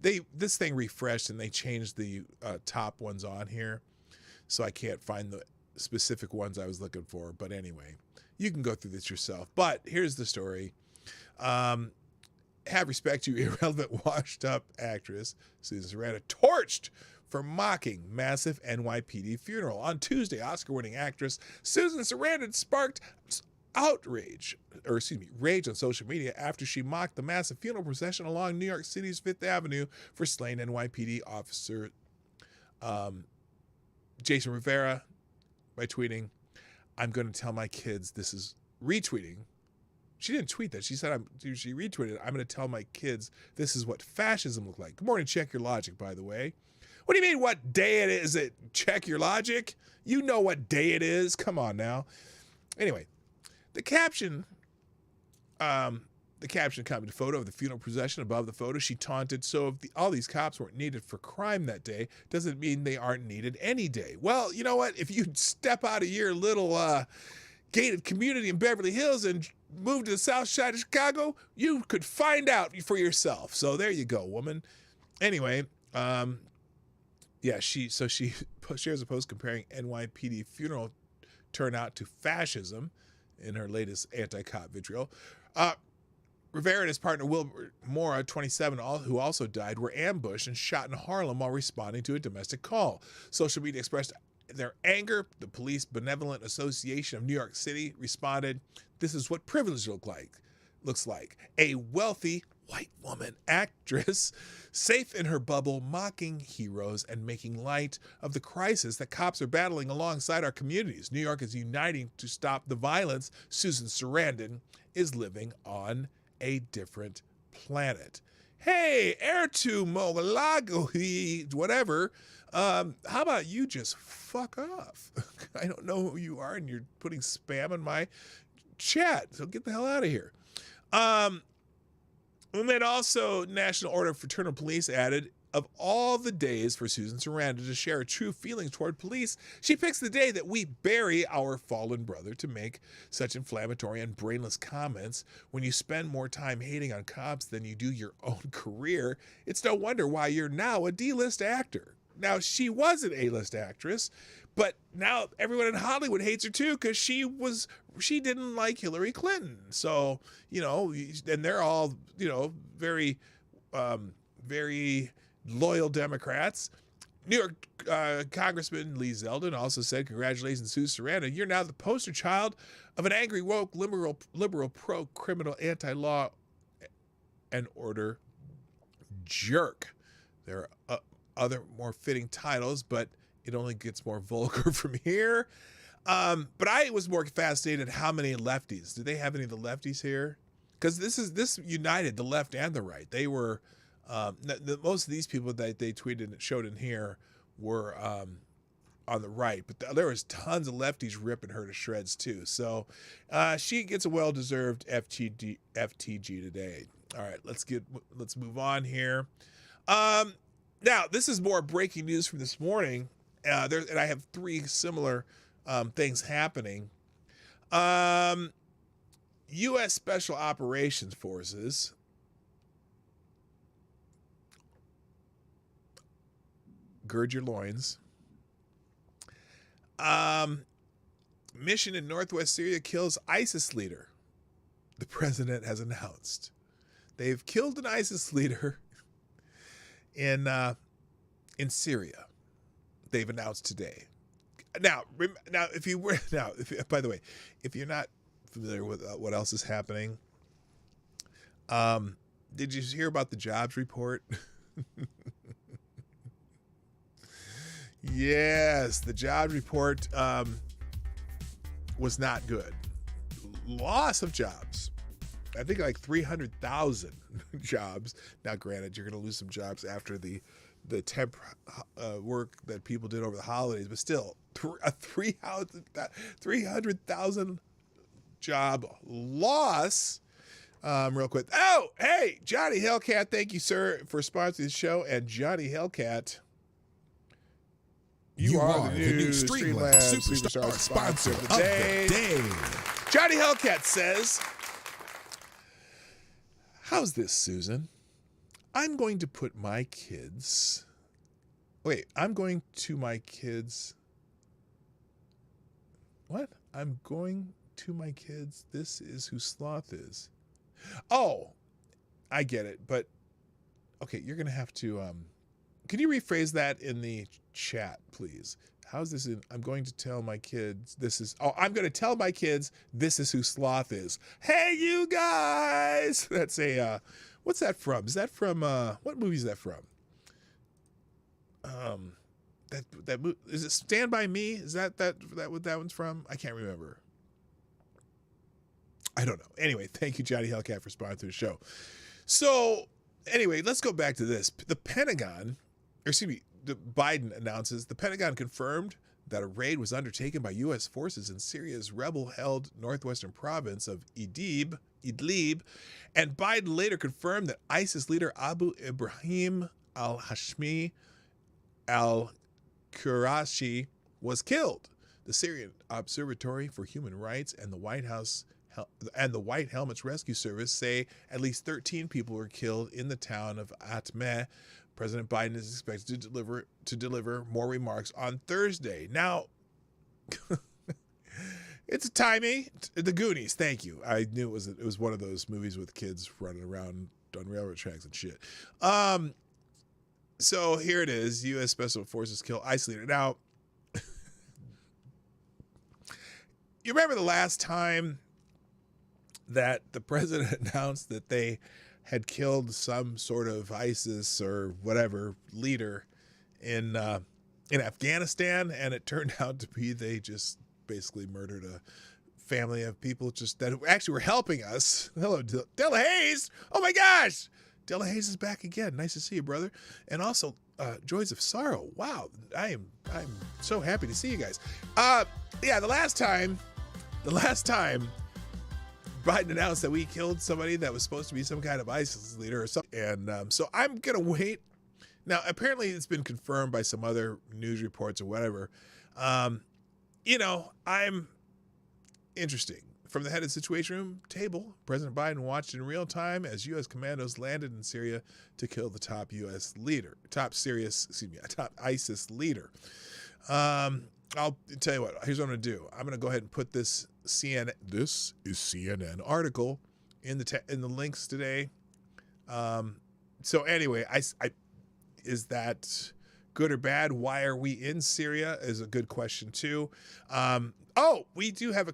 this thing refreshed and they changed the top ones on here, so I can't find the specific ones I was looking for. But anyway, you can go through this yourself. But here's the story. Have respect, you irrelevant, washed-up actress. Susan Sarandon torched for mocking massive NYPD funeral. On Tuesday, Oscar-winning actress Susan Sarandon sparked rage on social media after she mocked the massive funeral procession along New York City's Fifth Avenue for slain NYPD officer Jason Rivera by tweeting, "I'm going to tell my kids this is," retweeting. She didn't tweet that. She said, she retweeted, "I'm going to tell my kids this is what fascism looked like." Good morning, Check Your Logic, by the way. What do you mean what day it is? Check Your Logic? You know what day it is. Come on now. Anyway, the caption accompanied a photo of the funeral procession. Above the photo, she taunted, "So if all these cops weren't needed for crime that day, doesn't mean they aren't needed any day." Well, you know what? If you step out of your little gated community in Beverly Hills and move to the south side of Chicago, you could find out for yourself. So there you go, woman. Anyway, she shares a post comparing NYPD funeral turnout to fascism in her latest anti-cop vitriol. Rivera and his partner Wilbur Mora, 27, who also died, were ambushed and shot in Harlem while responding to a domestic call. Social media expressed their anger. The Police Benevolent Association of New York City responded, "This is what privilege looks like. A wealthy white woman actress, safe in her bubble, mocking heroes and making light of the crisis that cops are battling alongside our communities. New York is uniting to stop the violence. Susan Sarandon is living on a different planet." Hey, heir to Mogalago, whatever. How about you just fuck off? I don't know who you are and you're putting spam in my chat, so get the hell out of here. And then also, National Order of Fraternal Police added, "Of all the days for Susan Sarandon to share her true feelings toward police, she picks the day that we bury our fallen brother to make such inflammatory and brainless comments. When you spend more time hating on cops than you do your own career, it's no wonder why you're now a D-list actor." Now, she was an A-list actress, but now everyone in Hollywood hates her too because she didn't like Hillary Clinton. So, and they're all, very, very loyal Democrats. New York Congressman Lee Zeldin also said, "Congratulations, Susan Sarandon. You're now the poster child of an angry, woke, liberal pro-criminal, anti-law and order jerk." There are other more fitting titles, but it only gets more vulgar from here. But I was more fascinated how many lefties. Do they have any of the lefties here? Because this united the left and the right. They were most of these people that they tweeted and showed in here were on the right, but there was tons of lefties ripping her to shreds too. So she gets a well-deserved FTG today. All right, let's move on here. Now, this is more breaking news from this morning. And I have three similar things happening. U.S. Special Operations Forces gird your loins. Mission in northwest Syria kills ISIS leader. The president has announced they've killed an ISIS leader in Syria. They've announced today. Now, by the way, if you're not familiar with what else is happening, did you hear about the jobs report? Yes, the jobs report was not good. Loss of jobs. I think like 300,000 jobs. Now, granted, you're going to lose some jobs after the temp work that people did over the holidays, but still, a 300,000 job loss. Real quick. Oh, hey, Johnny Hellcat, thank you, sir, for sponsoring the show. And Johnny Hellcat, you are the new Streamlabs Superstar sponsor of the day. Johnny Hellcat says, "How's this, Susan? I'm going to put my kids... Wait, I'm going to my kids... What? I'm going to my kids... This is who Sloth is. Oh, I get it, but okay, you're gonna have to. Can you rephrase that in the chat, please? How's this in? I'm going to tell my kids this is. Oh, I'm going to tell my kids this is who Sloth is. Hey, you guys! That's a. What's that from? Is that from? What movie is that from? That movie, is it Stand By Me? Is that what that one's from? I can't remember. I don't know. Anyway, thank you, Johnny Hellcat, for sponsoring the show. So, anyway, let's go back to this. The Pentagon, or excuse me, Biden announces the Pentagon confirmed that a raid was undertaken by U.S. forces in Syria's rebel-held northwestern province of Idlib, and Biden later confirmed that ISIS leader Abu Ibrahim al-Hashmi al-Qurashi was killed. The Syrian Observatory for Human Rights and the White Helmets Rescue Service say at least 13 people were killed in the town of Atmeh. President Biden is expected to deliver more remarks on Thursday. Now, it's a timing. The Goonies. Thank you. I knew it was one of those movies with kids running around on railroad tracks and shit. So here it is. U.S. Special Forces kill ISIS leader. Now, you remember the last time that the president announced that they had killed some sort of ISIS or whatever leader in Afghanistan, and it turned out to be they just basically murdered a family of people just that actually were helping us. Hello, Della Hayes. Oh my gosh, Della Hayes is back again. Nice to see you, brother. And also Joys of Sorrow. Wow, I'm so happy to see you guys. Yeah, the last time Biden announced that we killed somebody that was supposed to be some kind of ISIS leader or something. And so I'm going to wait. Now, apparently it's been confirmed by some other news reports or whatever. You know, I'm interesting. From the head of the Situation Room table, President Biden watched in real time as U.S. commandos landed in Syria to kill the top ISIS leader. I'll tell you what, here's what I'm going to do. I'm going to go ahead and put this CNN article in the links today. So anyway, I is that good or bad? Why are we in Syria is a good question too. Oh, we do have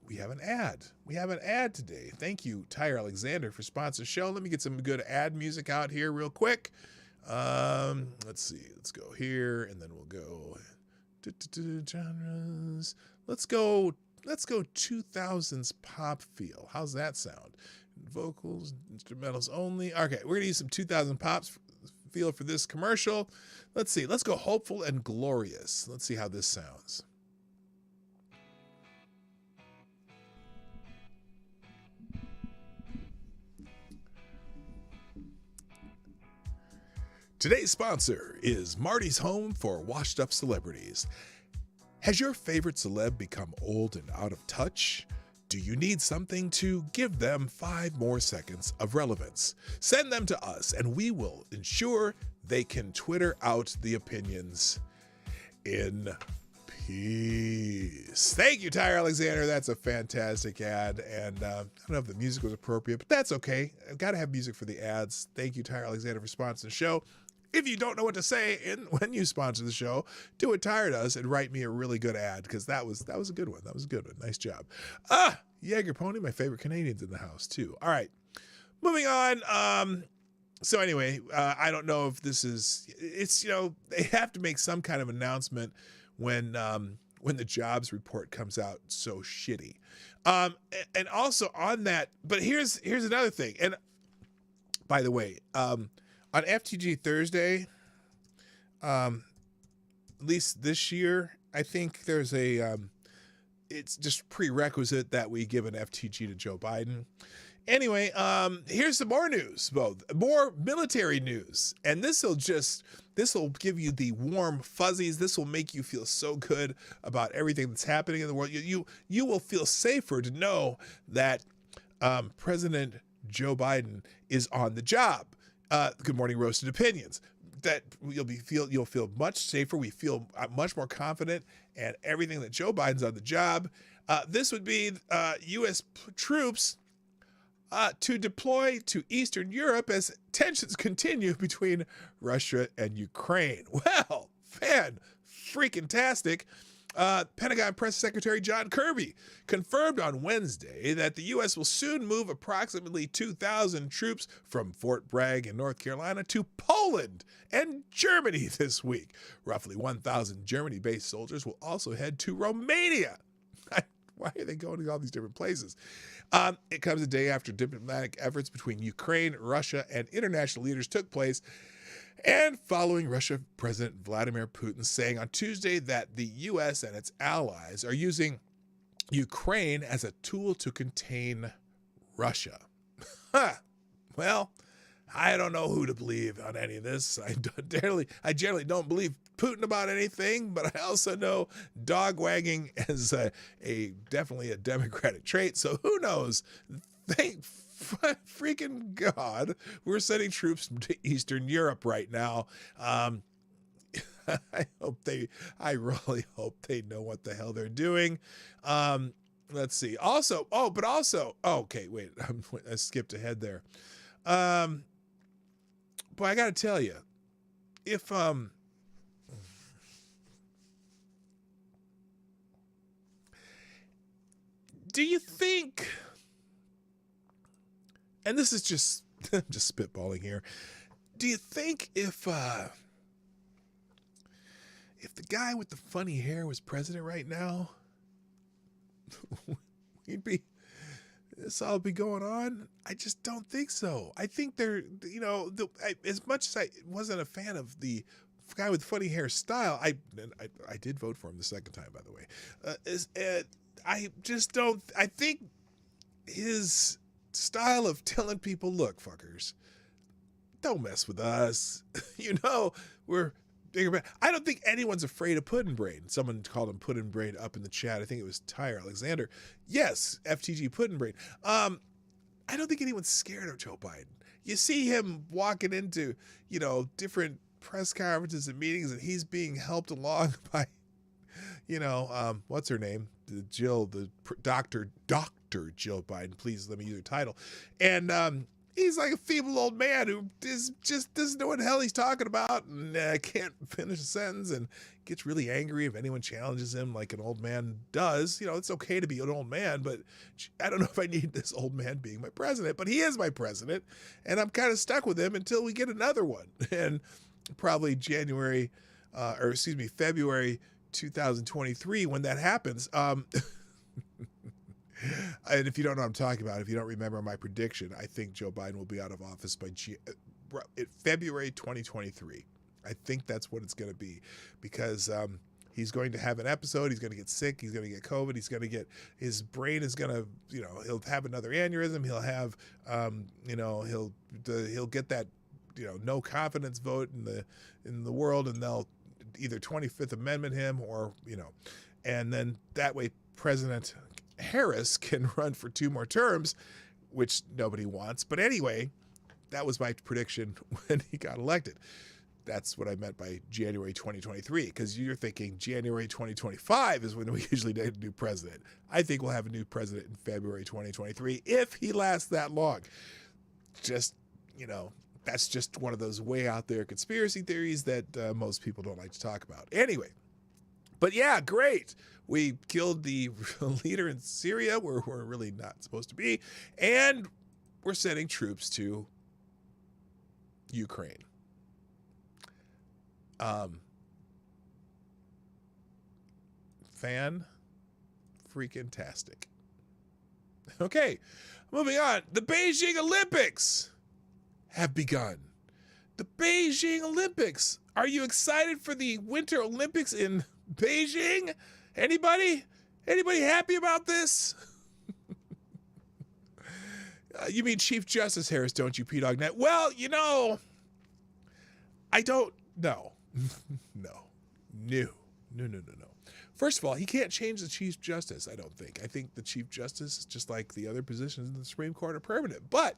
we have an ad. We have an ad today. Thank you, Tyre Alexander, for sponsoring the show. Let me get some good ad music out here real quick. Let's see. Let's go here, and then we'll go genres. Let's go 2000s pop feel. How's that sound? Vocals, instrumentals only. Okay, we're gonna use some 2000 pops feel for this commercial. Let's see. Let's go hopeful and glorious. Let's see how this sounds. Today's sponsor is Marty's Home for Washed Up Celebrities. Has your favorite celeb become old and out of touch? Do you need something to give them 5 more seconds of relevance? Send them to us and we will ensure they can Twitter out the opinions in peace. Thank you, Tyre Alexander. That's a fantastic ad. And I don't know if the music was appropriate, but that's okay. I've got to have music for the ads. Thank you, Tyre Alexander, for sponsoring the show. If you don't know what to say when you sponsor the show, do what Tyre does and write me a really good ad, because that was a good one. That was a good one. Nice job. Jaeger Pony, my favorite Canadians in the house too. All right, moving on. So anyway, I don't know if this is. It's they have to make some kind of announcement when the jobs report comes out so shitty. And also on that, but here's another thing. And by the way, on FTG Thursday, at least this year, I think there's it's just prerequisite that we give an FTG to Joe Biden. Anyway, here's some more news, more military news. And this will give you the warm fuzzies. This will make you feel so good about everything that's happening in the world. You will feel safer to know that President Joe Biden is on the job. Good morning, Roasted Opinions. That you'll feel much safer. We feel much more confident, and everything that Joe Biden's on the job. This would be U.S. troops to deploy to Eastern Europe as tensions continue between Russia and Ukraine. Well, freaking-tastic. Pentagon Press Secretary John Kirby confirmed on Wednesday that the U.S. will soon move approximately 2,000 troops from Fort Bragg in North Carolina to Poland and Germany this week. Roughly 1,000 Germany-based soldiers will also head to Romania. Why are they going to all these different places? It comes a day after diplomatic efforts between Ukraine, Russia, and international leaders took place, and following Russia President Vladimir Putin saying on Tuesday that the U.S. and its allies are using Ukraine as a tool to contain Russia. Well, I don't know who to believe on any of this. I generally don't believe Putin about anything, but I also know dog wagging is definitely a Democratic trait. So who knows? Thank freaking God, we're sending troops to Eastern Europe right now. I really hope they know what the hell they're doing. Let's see. Also, okay, wait, I skipped ahead there. But I got to tell you, if do you think, and this is just just spitballing here, do you think if the guy with the funny hair was president right now, this all be going on? I just don't think so. I think they're, as much as I wasn't a fan of the guy with funny hairstyle, I did vote for him the second time, by the way. I just don't. I think his style of telling people, look, fuckers, don't mess with us. We're bigger. I don't think anyone's afraid of Puddin' Brain. Someone called him Puddin' Brain up in the chat. I think it was Tyre Alexander. Yes, FTG Puddin' Brain. I don't think anyone's scared of Joe Biden. You see him walking into, different press conferences and meetings, and he's being helped along by, what's her name? Dr. Jill Biden. Please let me use her title. And he's like a feeble old man who just doesn't know what the hell he's talking about, and can't finish a sentence, and gets really angry if anyone challenges him like an old man does. It's okay to be an old man, but I don't know if I need this old man being my president, but he is my president, and I'm kind of stuck with him until we get another one. And probably February 2023 when that happens. And if you don't know what I'm talking about, if you don't remember my prediction, I think Joe Biden will be out of office by February 2023. I think that's what it's going to be, because he's going to have an episode. He's going to get sick. He's going to get COVID. His brain is going to, he'll have another aneurysm. He'll have, he'll get that, no confidence vote in the world, and they'll either 25th Amendment him or, and then that way President Harris can run for 2 more terms, which nobody wants. But anyway, that was my prediction when he got elected. That's what I meant by January 2023, because you're thinking January 2025 is when we usually get a new president. I think we'll have a new president in February 2023 if he lasts that long. Just, that's just one of those way out there conspiracy theories that most people don't like to talk about. Anyway, but yeah, great. We killed the leader in Syria, where we're really not supposed to be, and we're sending troops to Ukraine. Freaking-tastic. Okay, moving on. The Beijing Olympics have begun. The Beijing Olympics. Are you excited for the Winter Olympics in Beijing? Anybody happy about this? You mean Chief Justice Harris, don't you, PDawgKnight? Well, I don't know. No. First of all, he can't change the Chief Justice, I don't think. I think the Chief Justice, just like the other positions in the Supreme Court, are permanent. But,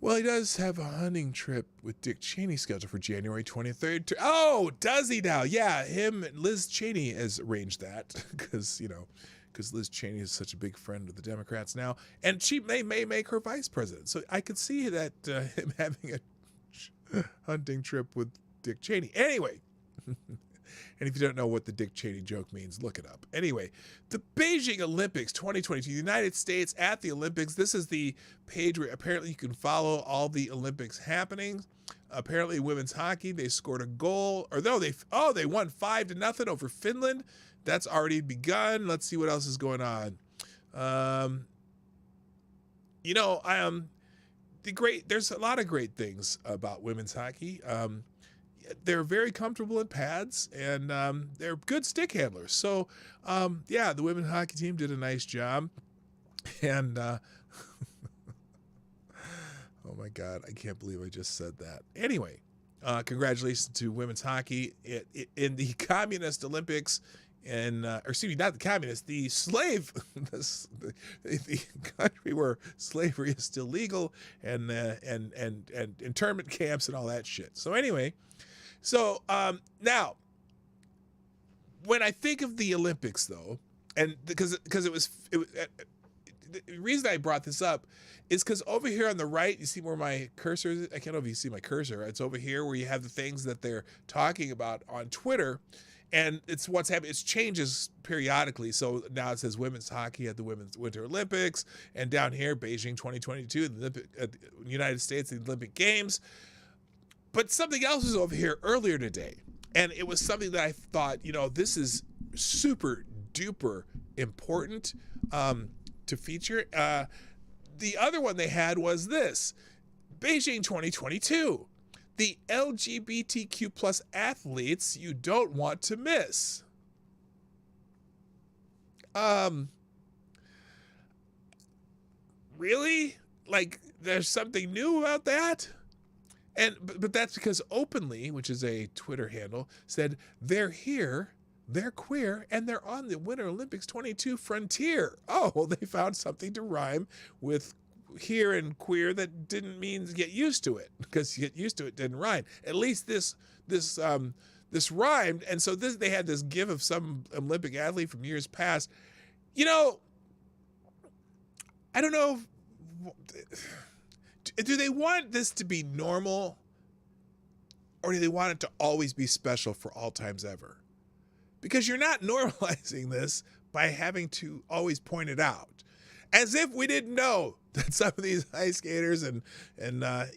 well, he does have a hunting trip with Dick Cheney scheduled for January 23rd. Oh, does he now? Yeah, him and Liz Cheney has arranged that because, because Liz Cheney is such a big friend of the Democrats now, and she may make her vice president. So I could see that him having a hunting trip with Dick Cheney. Anyway, and if you don't know what the Dick Cheney joke means, look it up. Anyway, the Beijing Olympics 2022, the United States at the Olympics. This is the page where apparently you can follow all the Olympics happenings. Apparently, women's hockey, they scored a goal, or no, they won 5-0 over Finland. That's already begun. Let's see what else is going on. There's a lot of great things about women's hockey. They're very comfortable in pads, and they're good stick handlers. So, the women's hockey team did a nice job. And, oh my God, I can't believe I just said that. Anyway, congratulations to women's hockey in the Communist Olympics. And not the communist, the slave, the country where slavery is still legal, and internment camps and all that shit. So anyway, now when I think of the Olympics, though, and because it was the reason I brought this up is because over here on the right, you see where my cursor is. I can't know if you see my cursor. It's over here where you have the things that they're talking about on Twitter. And it's what's happening. It changes periodically. So now it says women's hockey at the Women's Winter Olympics. And down here, Beijing 2022, the United States, the Olympic Games. But something else was over here earlier today. And it was something that I thought, this is super duper important to feature. The other one they had was this, Beijing 2022. The LGBTQ plus athletes you don't want to miss. Really? Like, there's something new about that? But that's because Openly, which is a Twitter handle, said they're here, they're queer, and they're on the Winter Olympics 22 frontier. Oh, well, they found something to rhyme with here and queer that didn't mean get used to it, because get used to it didn't rhyme. At least this rhymed, and so they had this gif of some Olympic athlete from years past. I don't know. Do they want this to be normal, or do they want it to always be special for all times ever? Because you're not normalizing this by having to always point it out. As if we didn't know that some of these ice skaters and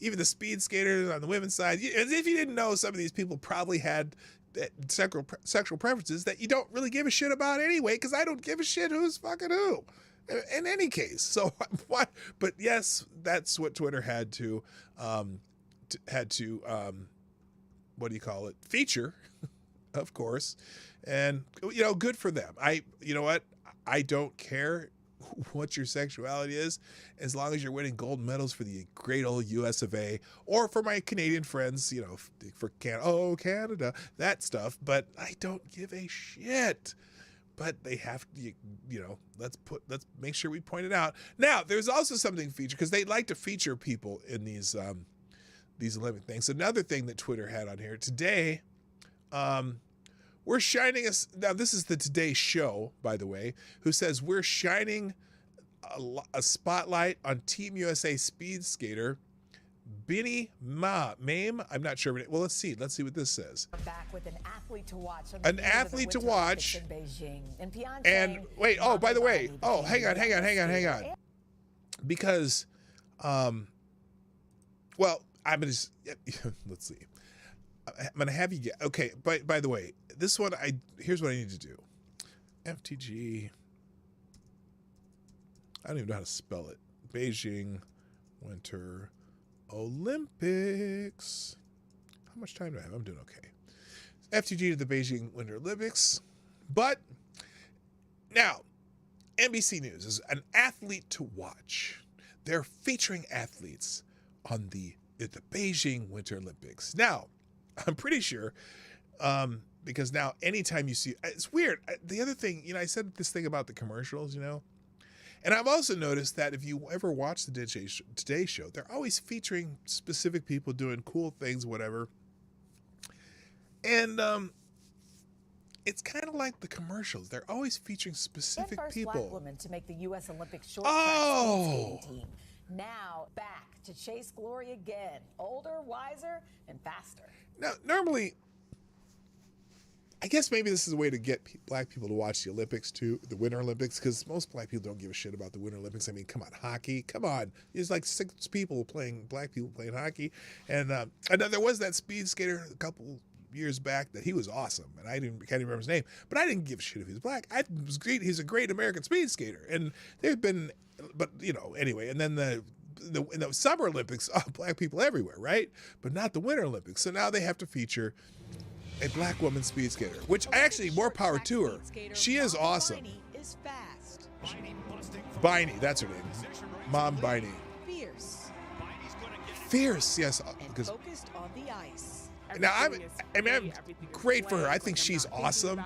even the speed skaters on the women's side, as if you didn't know some of these people probably had sexual preferences that you don't really give a shit about anyway, because I don't give a shit who's fucking who in any case. So what? But yes, that's what Twitter had to what do you call it? Feature, of course. And, good for them. You know what? I don't care what your sexuality is, as long as you're winning gold medals for the great old US of A, or for my Canadian friends, for Canada, that stuff. But I don't give a shit. But they have to, let's make sure we point it out. Now, there's also something featured, because they like to feature people in these Olympic things. Another thing that Twitter had on here today, we're shining now this is the Today Show, by the way, who says we're shining a spotlight on Team USA speed skater Binny Mame. I'm not sure. Well, let's see what this says.
We're back with an athlete to watch.
An athlete to watch.
In Beijing. In Pyeongchang,
and wait, by the way, hang on. Because, I'm going to, let's see. I'm going to have you get, okay, by the way, this one, here's what I need to do. FTG, I don't even know how to spell it. Beijing Winter Olympics. How much time do I have? I'm doing okay. FTG to the Beijing Winter Olympics. But now, NBC News is an athlete to watch. They're featuring athletes on the Beijing Winter Olympics. Now, I'm pretty sure, because now anytime you see, it's weird. The other thing, I said this thing about the commercials, and I've also noticed that if you ever watch the Today Show, they're always featuring specific people doing cool things, whatever. And it's kind of like the commercials. They're always featuring
The
specific
first
people.
black woman to make the U.S. Olympic short track speed skating team. Now back to chase glory again. Older, wiser, and faster.
Now, normally, I guess maybe this is a way to get black people to watch the Olympics too, the Winter Olympics, because most black people don't give a shit about the Winter Olympics. I mean, come on, hockey, come on. There's like 6 black people playing hockey. And I know there was that speed skater a couple years back that he was awesome, and I can't even remember his name, but I didn't give a shit if he was black. I was great. He's a great American speed skater, and there've been, but you know, anyway. And then in the Summer Olympics, black people everywhere, right? But not the Winter Olympics. So now they have to feature a black woman speed skater, which actually more power to her. She is awesome. Biney, that's her name. Mom Biney. Fierce, yes. Because
focused on the ice.
now I'm great for her. I think she's awesome.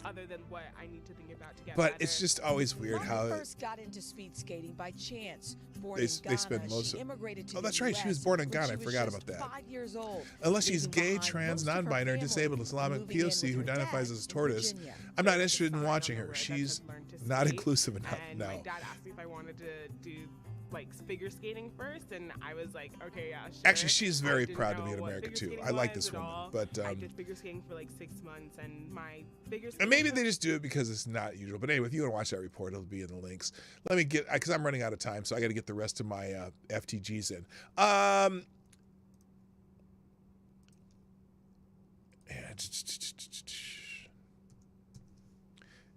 Other than what I need to think about to get
But
better.
it's just always weird how
first got into speed skating by chance. Born
they
in Ghana,
spend most
she
of.
immigrated to
Oh, that's
the
right. She was
US
born in
when
Ghana.
she
I
was
forgot
just
about that.
5 years old.
Unless she's
leaving
gay,
behind
trans,
most of her
non-binary,
family
disabled,
and
Islamic,
moving in
POC,
with
who
her dad
identifies as
in
tortoise.
Virginia.
I'm not
It's
interested in
fine,
watching
I'm
her.
aware that
She's
I've learned to
not
skate,
inclusive enough.
and
No.
my dad asked me if I wanted to do like figure skating first, and I was like, okay, yeah, sure.
Actually, she's very
I didn't
proud to be
know
an
what
American
figure
too.
skating
I like
was
this
at
woman,
all.
but
I did figure skating for like 6 months, and my figure skating
and maybe they just do it because it's not usual. But anyway, if you want to watch that report, it'll be in the links. Let me get, because I'm running out of time, so I got to get the rest of my FTGs in.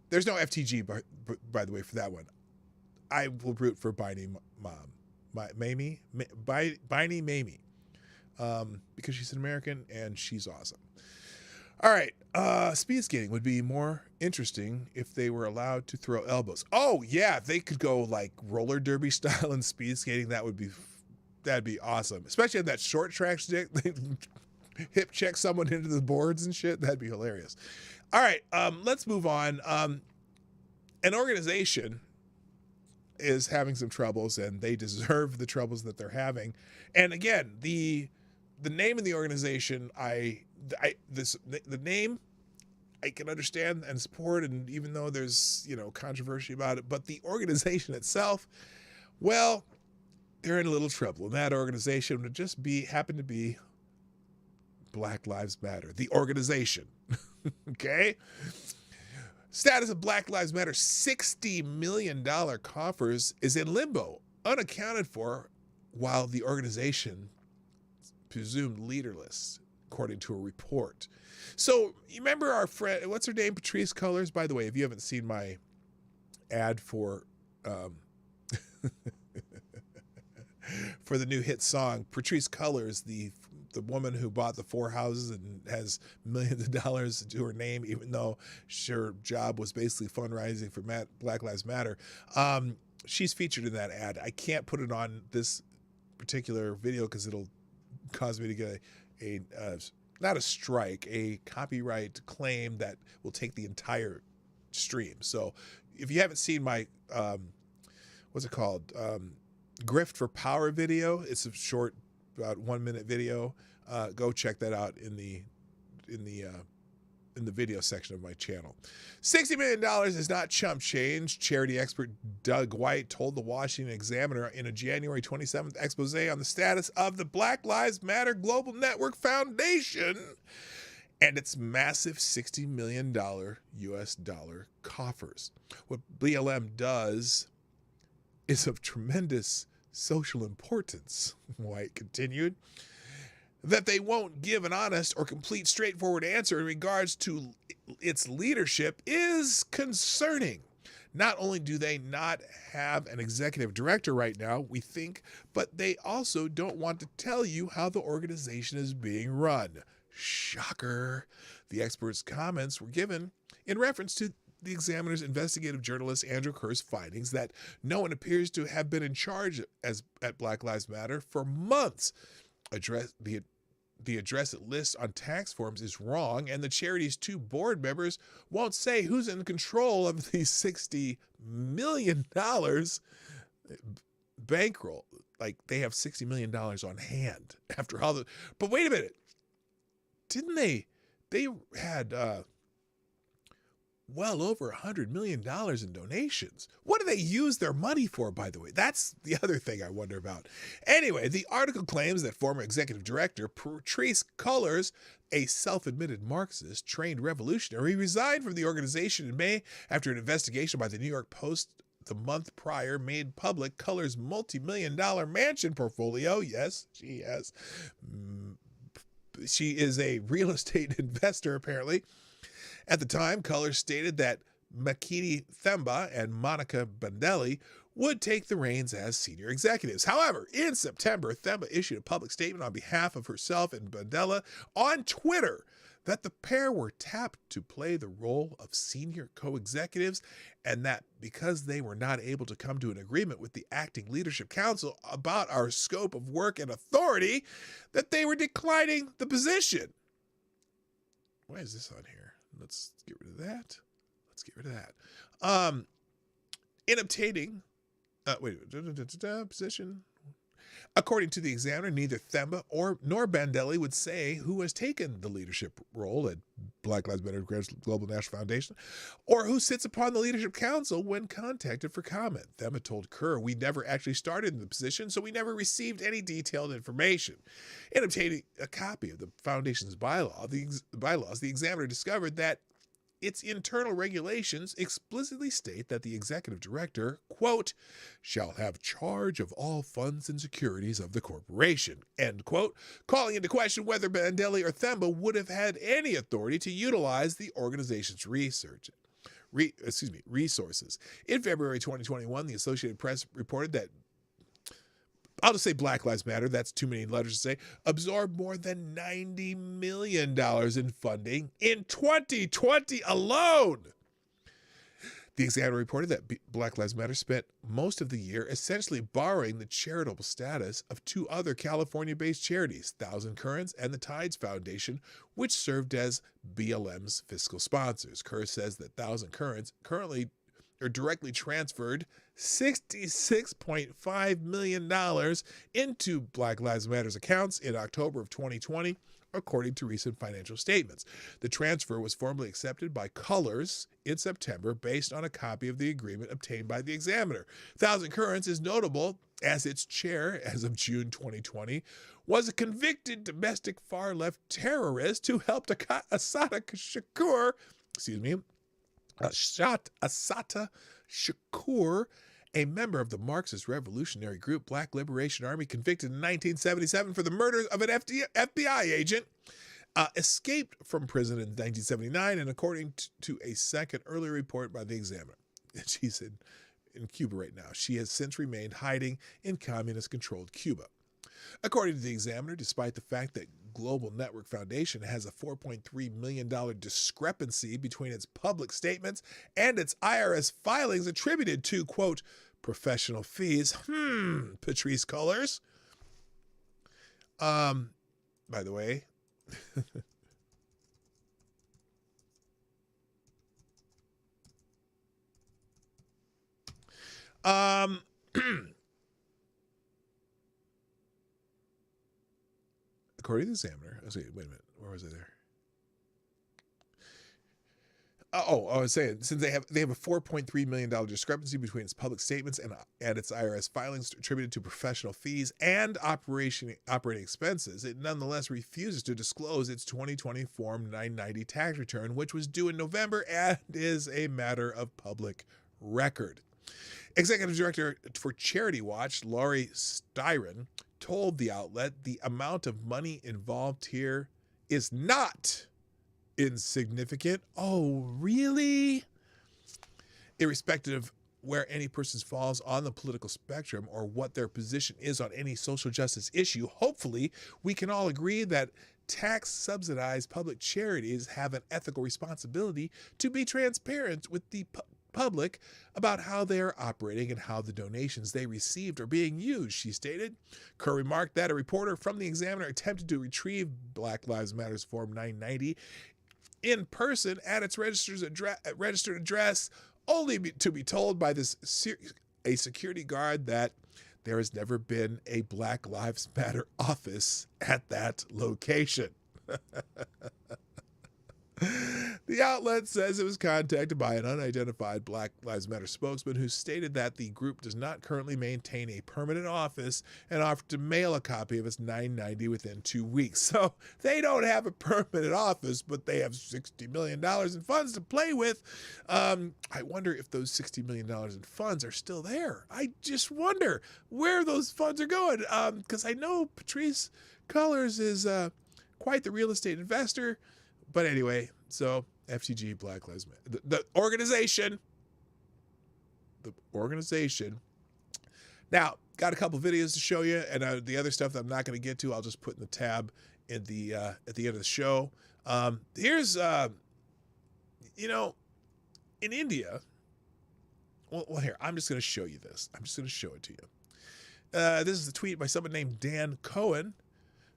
There's no FTG, by the way, for that one. I will root for Biney Mom. Mamie? Biney Mamie. Because she's an American and she's awesome. All right. Speed skating would be more interesting if they were allowed to throw elbows. Oh, yeah. If they could go like roller derby style and speed skating, that'd be awesome. Especially on that short track stick. Hip check someone into the boards and shit. That'd be hilarious. All right. Let's move on. An organization is having some troubles, and they deserve the troubles that they're having. And again, the name of the organization, the name I can understand and support, and even though there's controversy about it, but the organization itself, well, they're in a little trouble. And that organization would just happen to be Black Lives Matter, the organization. Okay. Status of Black Lives Matter $60 million coffers is in limbo, unaccounted for, while the organization presumed leaderless, according to a report. So you remember our friend, what's her name? Patrice Cullors. By the way, if you haven't seen my ad for for the new hit song, Patrice Cullors, the woman who bought the 4 houses and has millions of dollars to her name, even though her job was basically fundraising for Black Lives Matter. She's featured in that ad. I can't put it on this particular video because it'll cause me to get a not a strike, a copyright claim that will take the entire stream. So if you haven't seen my, what's it called? Grift for Power video. It's a short, about 1 minute video. Go check that out in the video section of my channel. $60 million is not chump change. Charity expert Dawg Knight told the Washington Examiner in a January 27th expose on the status of the Black Lives Matter Global Network Foundation and its massive $60 million US dollar coffers. What BLM does is of tremendous social importance, White continued, that they won't give an honest or complete straightforward answer in regards to its leadership is concerning. Not only do they not have an executive director right now, we think, but they also don't want to tell you how the organization is being run. Shocker. The expert's comments were given in reference to the Examiner's investigative journalist Andrew Kerr's findings that no one appears to have been in charge at Black Lives Matter for months. The address it lists on tax forms is wrong, and the charity's 2 board members won't say who's in control of the $60 million bankroll. Like, they have $60 million on hand after all the... But wait a minute. Didn't they had well over $100 million in donations. What do they use their money for, by the way? That's the other thing I wonder about. Anyway, the article claims that former executive director Patrice Cullors, a self-admitted Marxist, trained revolutionary, resigned from the organization in May after an investigation by the New York Post the month prior made public Cullors' multi-million-dollar mansion portfolio. Yes, she has. She is a real estate investor, apparently. At the time, Cullors stated that Makini Themba and Monica Bandelli would take the reins as senior executives. However, in September, Themba issued a public statement on behalf of herself and Bandela on Twitter that the pair were tapped to play the role of senior co-executives, and that because they were not able to come to an agreement with the acting leadership council about our scope of work and authority, that they were declining the position. Why is this on here? Let's get rid of that. Let's get rid of that. In obtaining, position. According to the Examiner, neither Themba nor Bandelli would say who has taken the leadership role at Black Lives Matter Global National Foundation or who sits upon the Leadership Council when contacted for comment. Themba told Kerr, "We never actually started in the position, so we never received any detailed information." In obtaining a copy of the Foundation's bylaws, the Examiner discovered that its internal regulations explicitly state that the executive director, quote, shall have charge of all funds and securities of the corporation, end quote, calling into question whether Bandelli or Themba would have had any authority to utilize the organization's resources. In February 2021, the Associated Press reported that, I'll just say Black Lives Matter, that's too many letters to say, absorbed more than $90 million in funding in 2020 alone. The Examiner reported that Black Lives Matter spent most of the year essentially borrowing the charitable status of two other California-based charities, Thousand Currents and the Tides Foundation, which served as BLM's fiscal sponsors. Kerr says that Thousand Currents currently or directly transferred $66.5 million into Black Lives Matter's accounts in October of 2020, according to recent financial statements. The transfer was formally accepted by Cullors in September based on a copy of the agreement obtained by the Examiner. Thousand Currents is notable as its chair, as of June 2020, was a convicted domestic far-left terrorist who helped Assata Shakur, a member of the Marxist revolutionary group Black Liberation Army, convicted in 1977 for the murder of an FBI agent, escaped from prison in 1979, and according to a second earlier report by the Examiner, she's in Cuba right now. She has since remained hiding in communist-controlled Cuba. According to the Examiner, despite the fact that Global Network Foundation has a $4.3 million discrepancy between its public statements and its IRS filings attributed to, quote, professional fees. Patrice Cullors. By the way, according to the Examiner, wait a minute, where was I there? I was saying, since they have a $4.3 million discrepancy between its public statements and its IRS filings attributed to professional fees and operating expenses, it nonetheless refuses to disclose its 2020 Form 990 tax return, which was due in November and is a matter of public record. Executive Director for Charity Watch, Laurie Styron, told the outlet the amount of money involved here is not insignificant. Oh, really? Irrespective of where any person falls on the political spectrum or what their position is on any social justice issue, hopefully we can all agree that tax-subsidized public charities have an ethical responsibility to be transparent with the public about how they are operating and how the donations they received are being used, she stated. Kerr remarked that a reporter from the Examiner attempted to retrieve Black Lives Matter's Form 990 in person at its registered address, only to be told by a security guard that there has never been a Black Lives Matter office at that location. The The outlet says it was contacted by an unidentified Black Lives Matter spokesman who stated that the group does not currently maintain a permanent office and offered to mail a copy of its $9.90 within 2 weeks. So they don't have a permanent office, but they have $60 million in funds to play with. I wonder if those $60 million in funds are still there. I just wonder where those funds are going, because I know Patrice Cullors is quite the real estate investor. But anyway, so FTG, Black Lives Matter, the organization. Now, got a couple videos to show you, and the other stuff that I'm not going to get to, I'll just put in the tab in the at the end of the show. Here's, in India. Well, here, I'm just going to show you this. I'm just going to show it to you. This is a tweet by someone named Dan Cohen,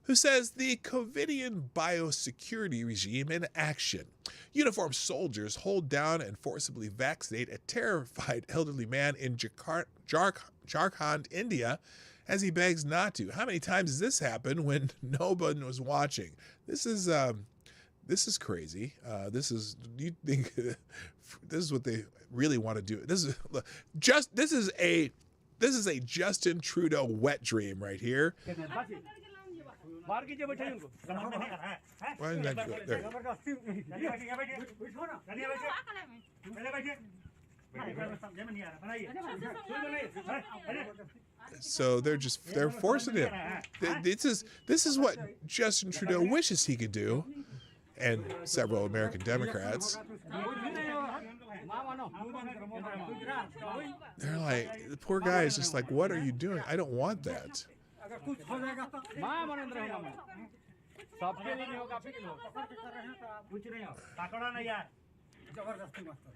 who says the COVIDian biosecurity regime in action. Uniformed soldiers hold down and forcibly vaccinate a terrified elderly man in Jharkhand, India, as he begs not to. How many times has this happened when nobody was watching? This is crazy. You think this is what they really want to do? This is a Justin Trudeau wet dream right here. Why didn't that go there? So they're forcing him. This is what Justin Trudeau wishes he could do, and several American Democrats. They're like, the poor guy is just like, what are you doing? I don't want that.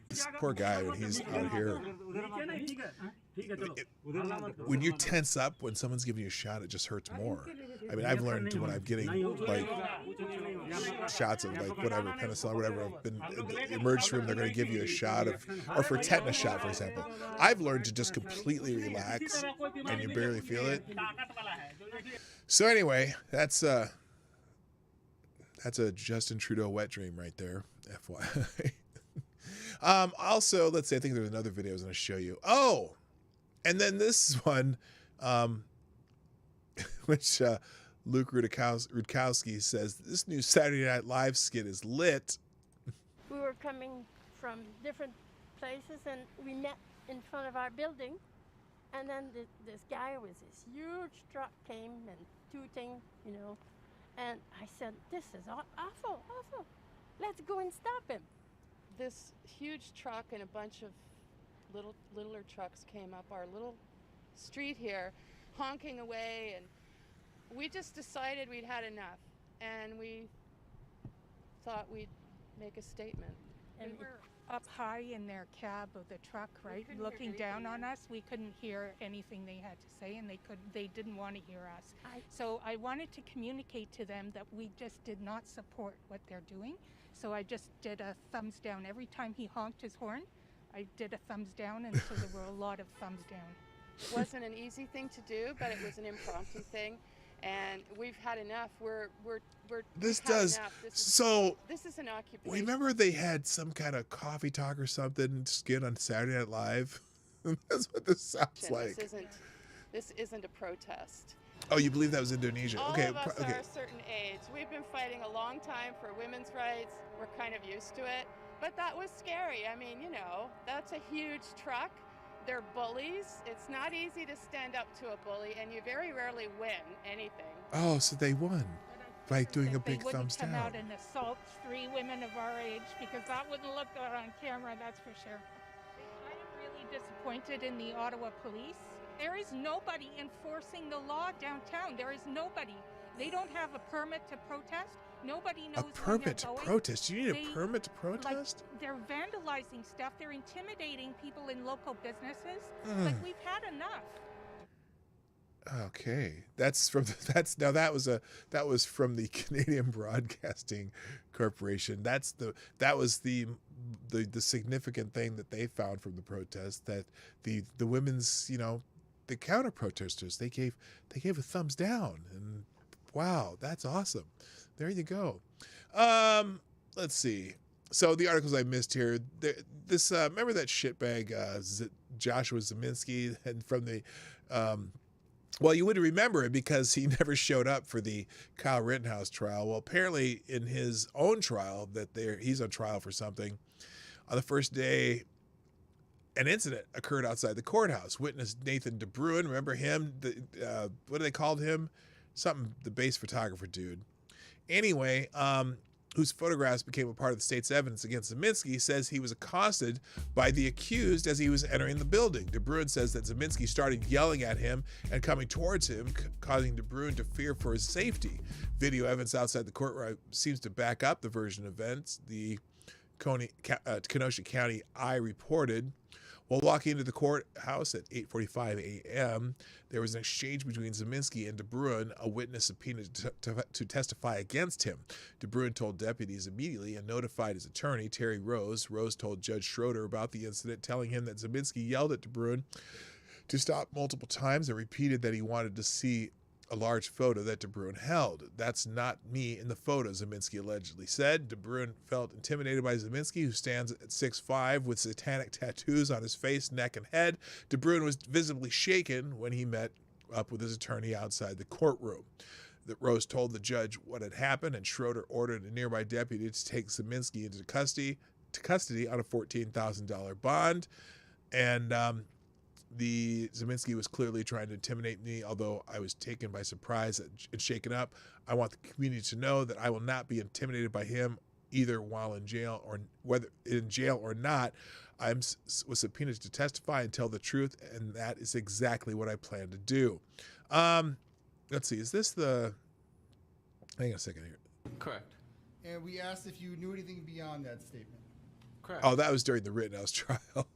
This poor guy, when he's out here, when you tense up when someone's giving you a shot, it just hurts more. I mean, I've learned when I'm getting like shots of like whatever penicillin, whatever, I've been in the emergency room, they're going to give you a shot of, or for tetanus shot, for example. I've learned to just completely relax, and you barely feel it. So anyway, that's a Justin Trudeau wet dream right there, FYI. Also, let's see, I think there's another video I was going to show you. Oh, and then this one, which Luke Rudkowski says, this new Saturday Night Live skit is lit.
We were coming from different places, and we met in front of our building, and then this guy with this huge truck came and tooting, and I said, this is awful. Let's go and stop him.
This huge truck and a bunch of littler trucks came up our little street here, honking away, and we just decided we'd had enough, and we thought we'd make a statement.
And we were up high in their cab of the truck, right, looking down on us. We couldn't hear anything they had to say, and they didn't want to hear us. So I wanted to communicate to them that we just did not support what they're doing. So I just did a thumbs down. Every time he honked his horn, I did a thumbs down, and so there were a lot of thumbs down.
It wasn't an easy thing to do, but it was an impromptu thing, and we've had enough. This is an occupation.
Remember they had some kind of coffee talk or something skit on Saturday Night Live? That's what this sounds like.
This isn't a protest.
Oh, you believe that was Indonesia?
All
okay.
of us are a certain age. We've been fighting a long time for women's rights. We're kind of used to it. But that was scary. I mean, that's a huge truck. They're bullies. It's not easy to stand up to a bully, and you very rarely win anything.
Oh, so they won by doing a big thumbs down.
They wouldn't come out and assault 3 women of our age, because that wouldn't look good on camera, that's for sure. I am really disappointed in the Ottawa police. There is nobody enforcing the law downtown. There is nobody. They don't have a permit to protest. Nobody knows
a permit to protest? You need a permit to protest?
They're vandalizing stuff. They're intimidating people in local businesses. We've had enough.
Okay, that was from the Canadian Broadcasting Corporation. That was the significant thing that they found from the protest, that the women's, the counter protesters, they gave a thumbs down, and wow, that's awesome. There you go. Let's see. So the articles I missed here, this remember that shitbag Joshua Zeminski, and from the well, you wouldn't remember it because he never showed up for the Kyle Rittenhouse trial. Well, apparently in his own trial he's on trial for something. On the first day, an incident occurred outside the courthouse. Witness Nathan DeBruin, remember him? What do they called him? Something, the base photographer dude. Anyway, whose photographs became a part of the state's evidence against Zeminski, says he was accosted by the accused as he was entering the building. DeBruin says that Zeminski started yelling at him and coming towards him, causing DeBruin to fear for his safety. Video evidence outside the courtroom seems to back up the version of events. The Kenosha County Eye reported. While walking into the courthouse at 8:45 a.m., there was an exchange between Zeminski and DeBruin, a witness subpoenaed to testify against him. DeBruin told deputies immediately and notified his attorney, Terry Rose. Rose told Judge Schroeder about the incident, telling him that Zeminski yelled at DeBruin to stop multiple times and repeated that he wanted to see a large photo that DeBruin held. That's not me in the photo, Zeminski allegedly said. DeBruin felt intimidated by Zeminski, who stands at 6'5" with satanic tattoos on his face, neck, and head. DeBruin was visibly shaken when he met up with his attorney outside the courtroom. Rose told the judge what had happened, and Schroeder ordered a nearby deputy to take Zeminski into custody on a $14,000 bond. And the Zeminski was clearly trying to intimidate me, although I was taken by surprise and shaken up. I want the community to know that I will not be intimidated by him either while in jail or whether in jail or not. I was subpoenaed to testify and tell the truth, and that is exactly what I plan to do. Let's see. Is this the? Hang on a second here.
Correct.
And we asked if you knew anything beyond that statement.
Correct.
Oh, that was during the Rittenhouse trial.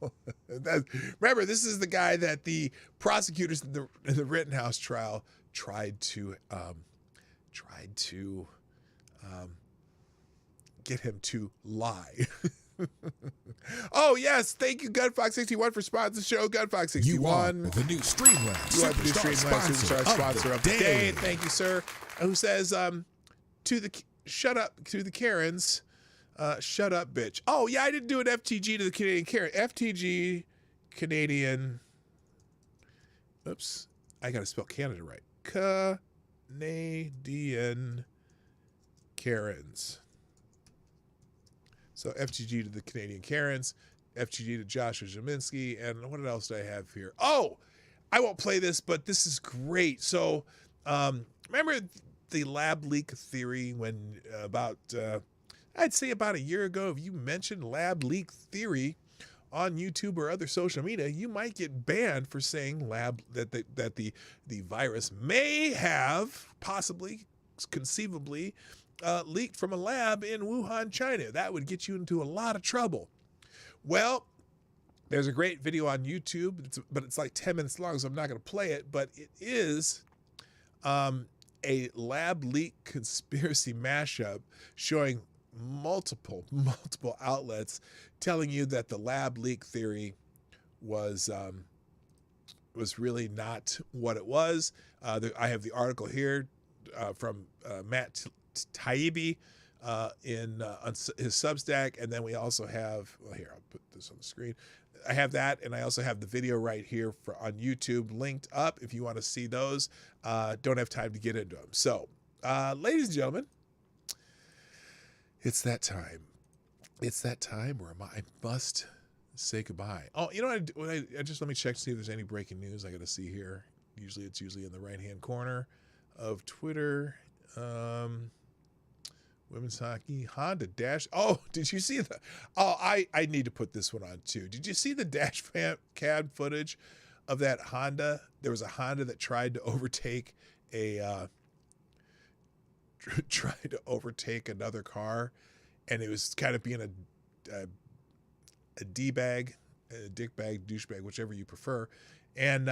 Remember, this is the guy that the prosecutors in the Rittenhouse trial tried to get him to lie. Oh, yes. Thank you, Gunfox61, for sponsoring the show. Gunfox61.
You are the new Streamlabs.
You are the new Streamlabs Superstar sponsor of the day. Thank you, sir. Who says, shut up to the Karens. Shut up, bitch. Oh, yeah, I didn't do an FTG to the Canadian Karen. FTG, Canadian. Oops. I got to spell Canada right. Canadian Karens. So FTG to the Canadian Karens, FTG to Joshua Zeminski, and what else do I have here? Oh, I won't play this, but this is great. So remember the lab leak theory when I'd say about a year ago, if you mentioned lab leak theory on YouTube or other social media, you might get banned for saying that the virus may have possibly, conceivably, leaked from a lab in Wuhan, China. That would get you into a lot of trouble. Well, there's a great video on YouTube, but it's like 10 minutes long, so I'm not going to play it, but it is a lab leak conspiracy mashup showing multiple outlets telling you that the lab leak theory was really not what it was. I have the article here from Matt Taibbi on his Substack, and then we also have, well, here, I'll put this on the screen. I have that, and I also have the video right here on YouTube linked up if you want to see those. Don't have time to get into them. So, ladies and gentlemen, it's that time. It's that time where I must say goodbye. Oh, you know what? I just let me check to see if there's any breaking news I got to see here. It's usually in the right-hand corner of Twitter. Women's hockey, Honda dash. Oh, did you see the? Oh, I need to put this one on too. Did you see the dash cam footage of that Honda? There was a Honda that tried to overtake another car, and it was kind of being a D-bag, a dick bag, douchebag, whichever you prefer, and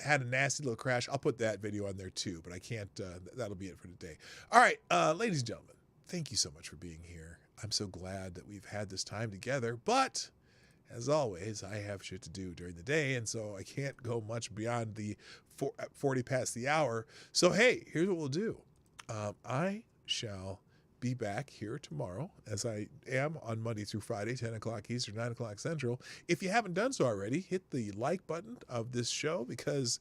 had a nasty little crash. I'll put that video on there too, but I can't, that'll be it for today. All right, ladies and gentlemen, thank you so much for being here. I'm so glad that we've had this time together, but as always, I have shit to do during the day, and so I can't go much beyond the 40 past the hour. So hey, here's what we'll do. I shall be back here tomorrow, as I am on Monday through Friday, 10 o'clock Eastern, 9 o'clock Central. If you haven't done so already, hit the like button of this show, because,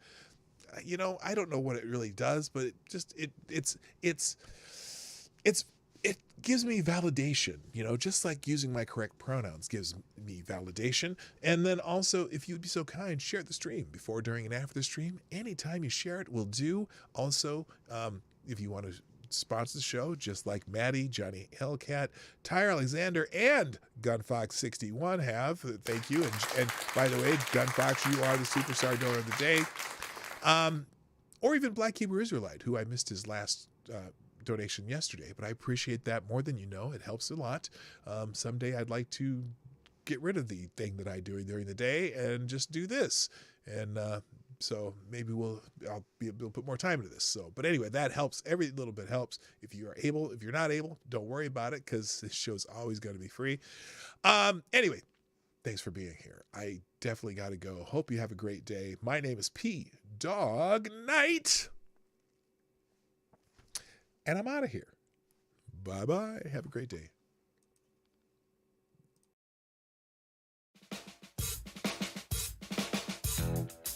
you know, I don't know what it really does, but it just, it gives me validation, you know, just like using my correct pronouns gives me validation. And then also, if you'd be so kind, share the stream before, during, and after the stream. Anytime you share it will do. Also, if you want to sponsor the show, just like Maddie, Johnny Hellcat, Tyre Alexander, and Gunfox61 have, thank you. And by the way, Gunfox, you are the superstar donor of the day. Or even Black Hebrew Israelite, who I missed his last donation yesterday, but I appreciate that more than you know. It helps a lot. Someday I'd like to get rid of the thing that I do during the day and just do this. And so maybe I'll be able to put more time into this. So, but anyway, that helps. Every little bit helps. If you are able, if you're not able, don't worry about it, because this show's always going to be free. Anyway, thanks for being here. I definitely got to go. Hope you have a great day. My name is Dawg Knight. And I'm out of here. Bye-bye. Have a great day.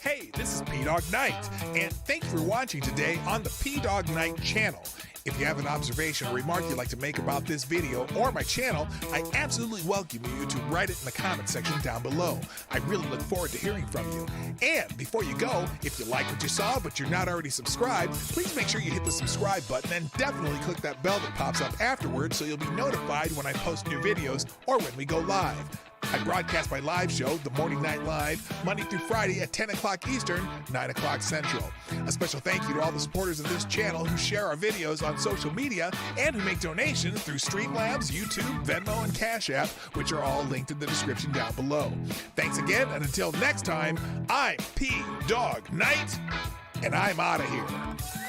Hey, this is Dawg Knight, and thanks for watching today on the Dawg Knight channel. If you have an observation or remark you'd like to make about this video or my channel, I absolutely welcome you to write it in the comment section down below. I really look forward to hearing from you. And before you go, if you like what you saw but you're not already subscribed, please make sure you hit the subscribe button and definitely click that bell that pops up afterwards so you'll be notified when I post new videos or when we go live. I broadcast my live show, The Morning Night Live, Monday through Friday at 10 o'clock Eastern, 9 o'clock Central. A special thank you to all the supporters of this channel who share our videos on social media and who make donations through Streamlabs, YouTube, Venmo, and Cashapp, which are all linked in the description down below. Thanks again, and until next time, I'm Dawg Knight, and I'm out of here.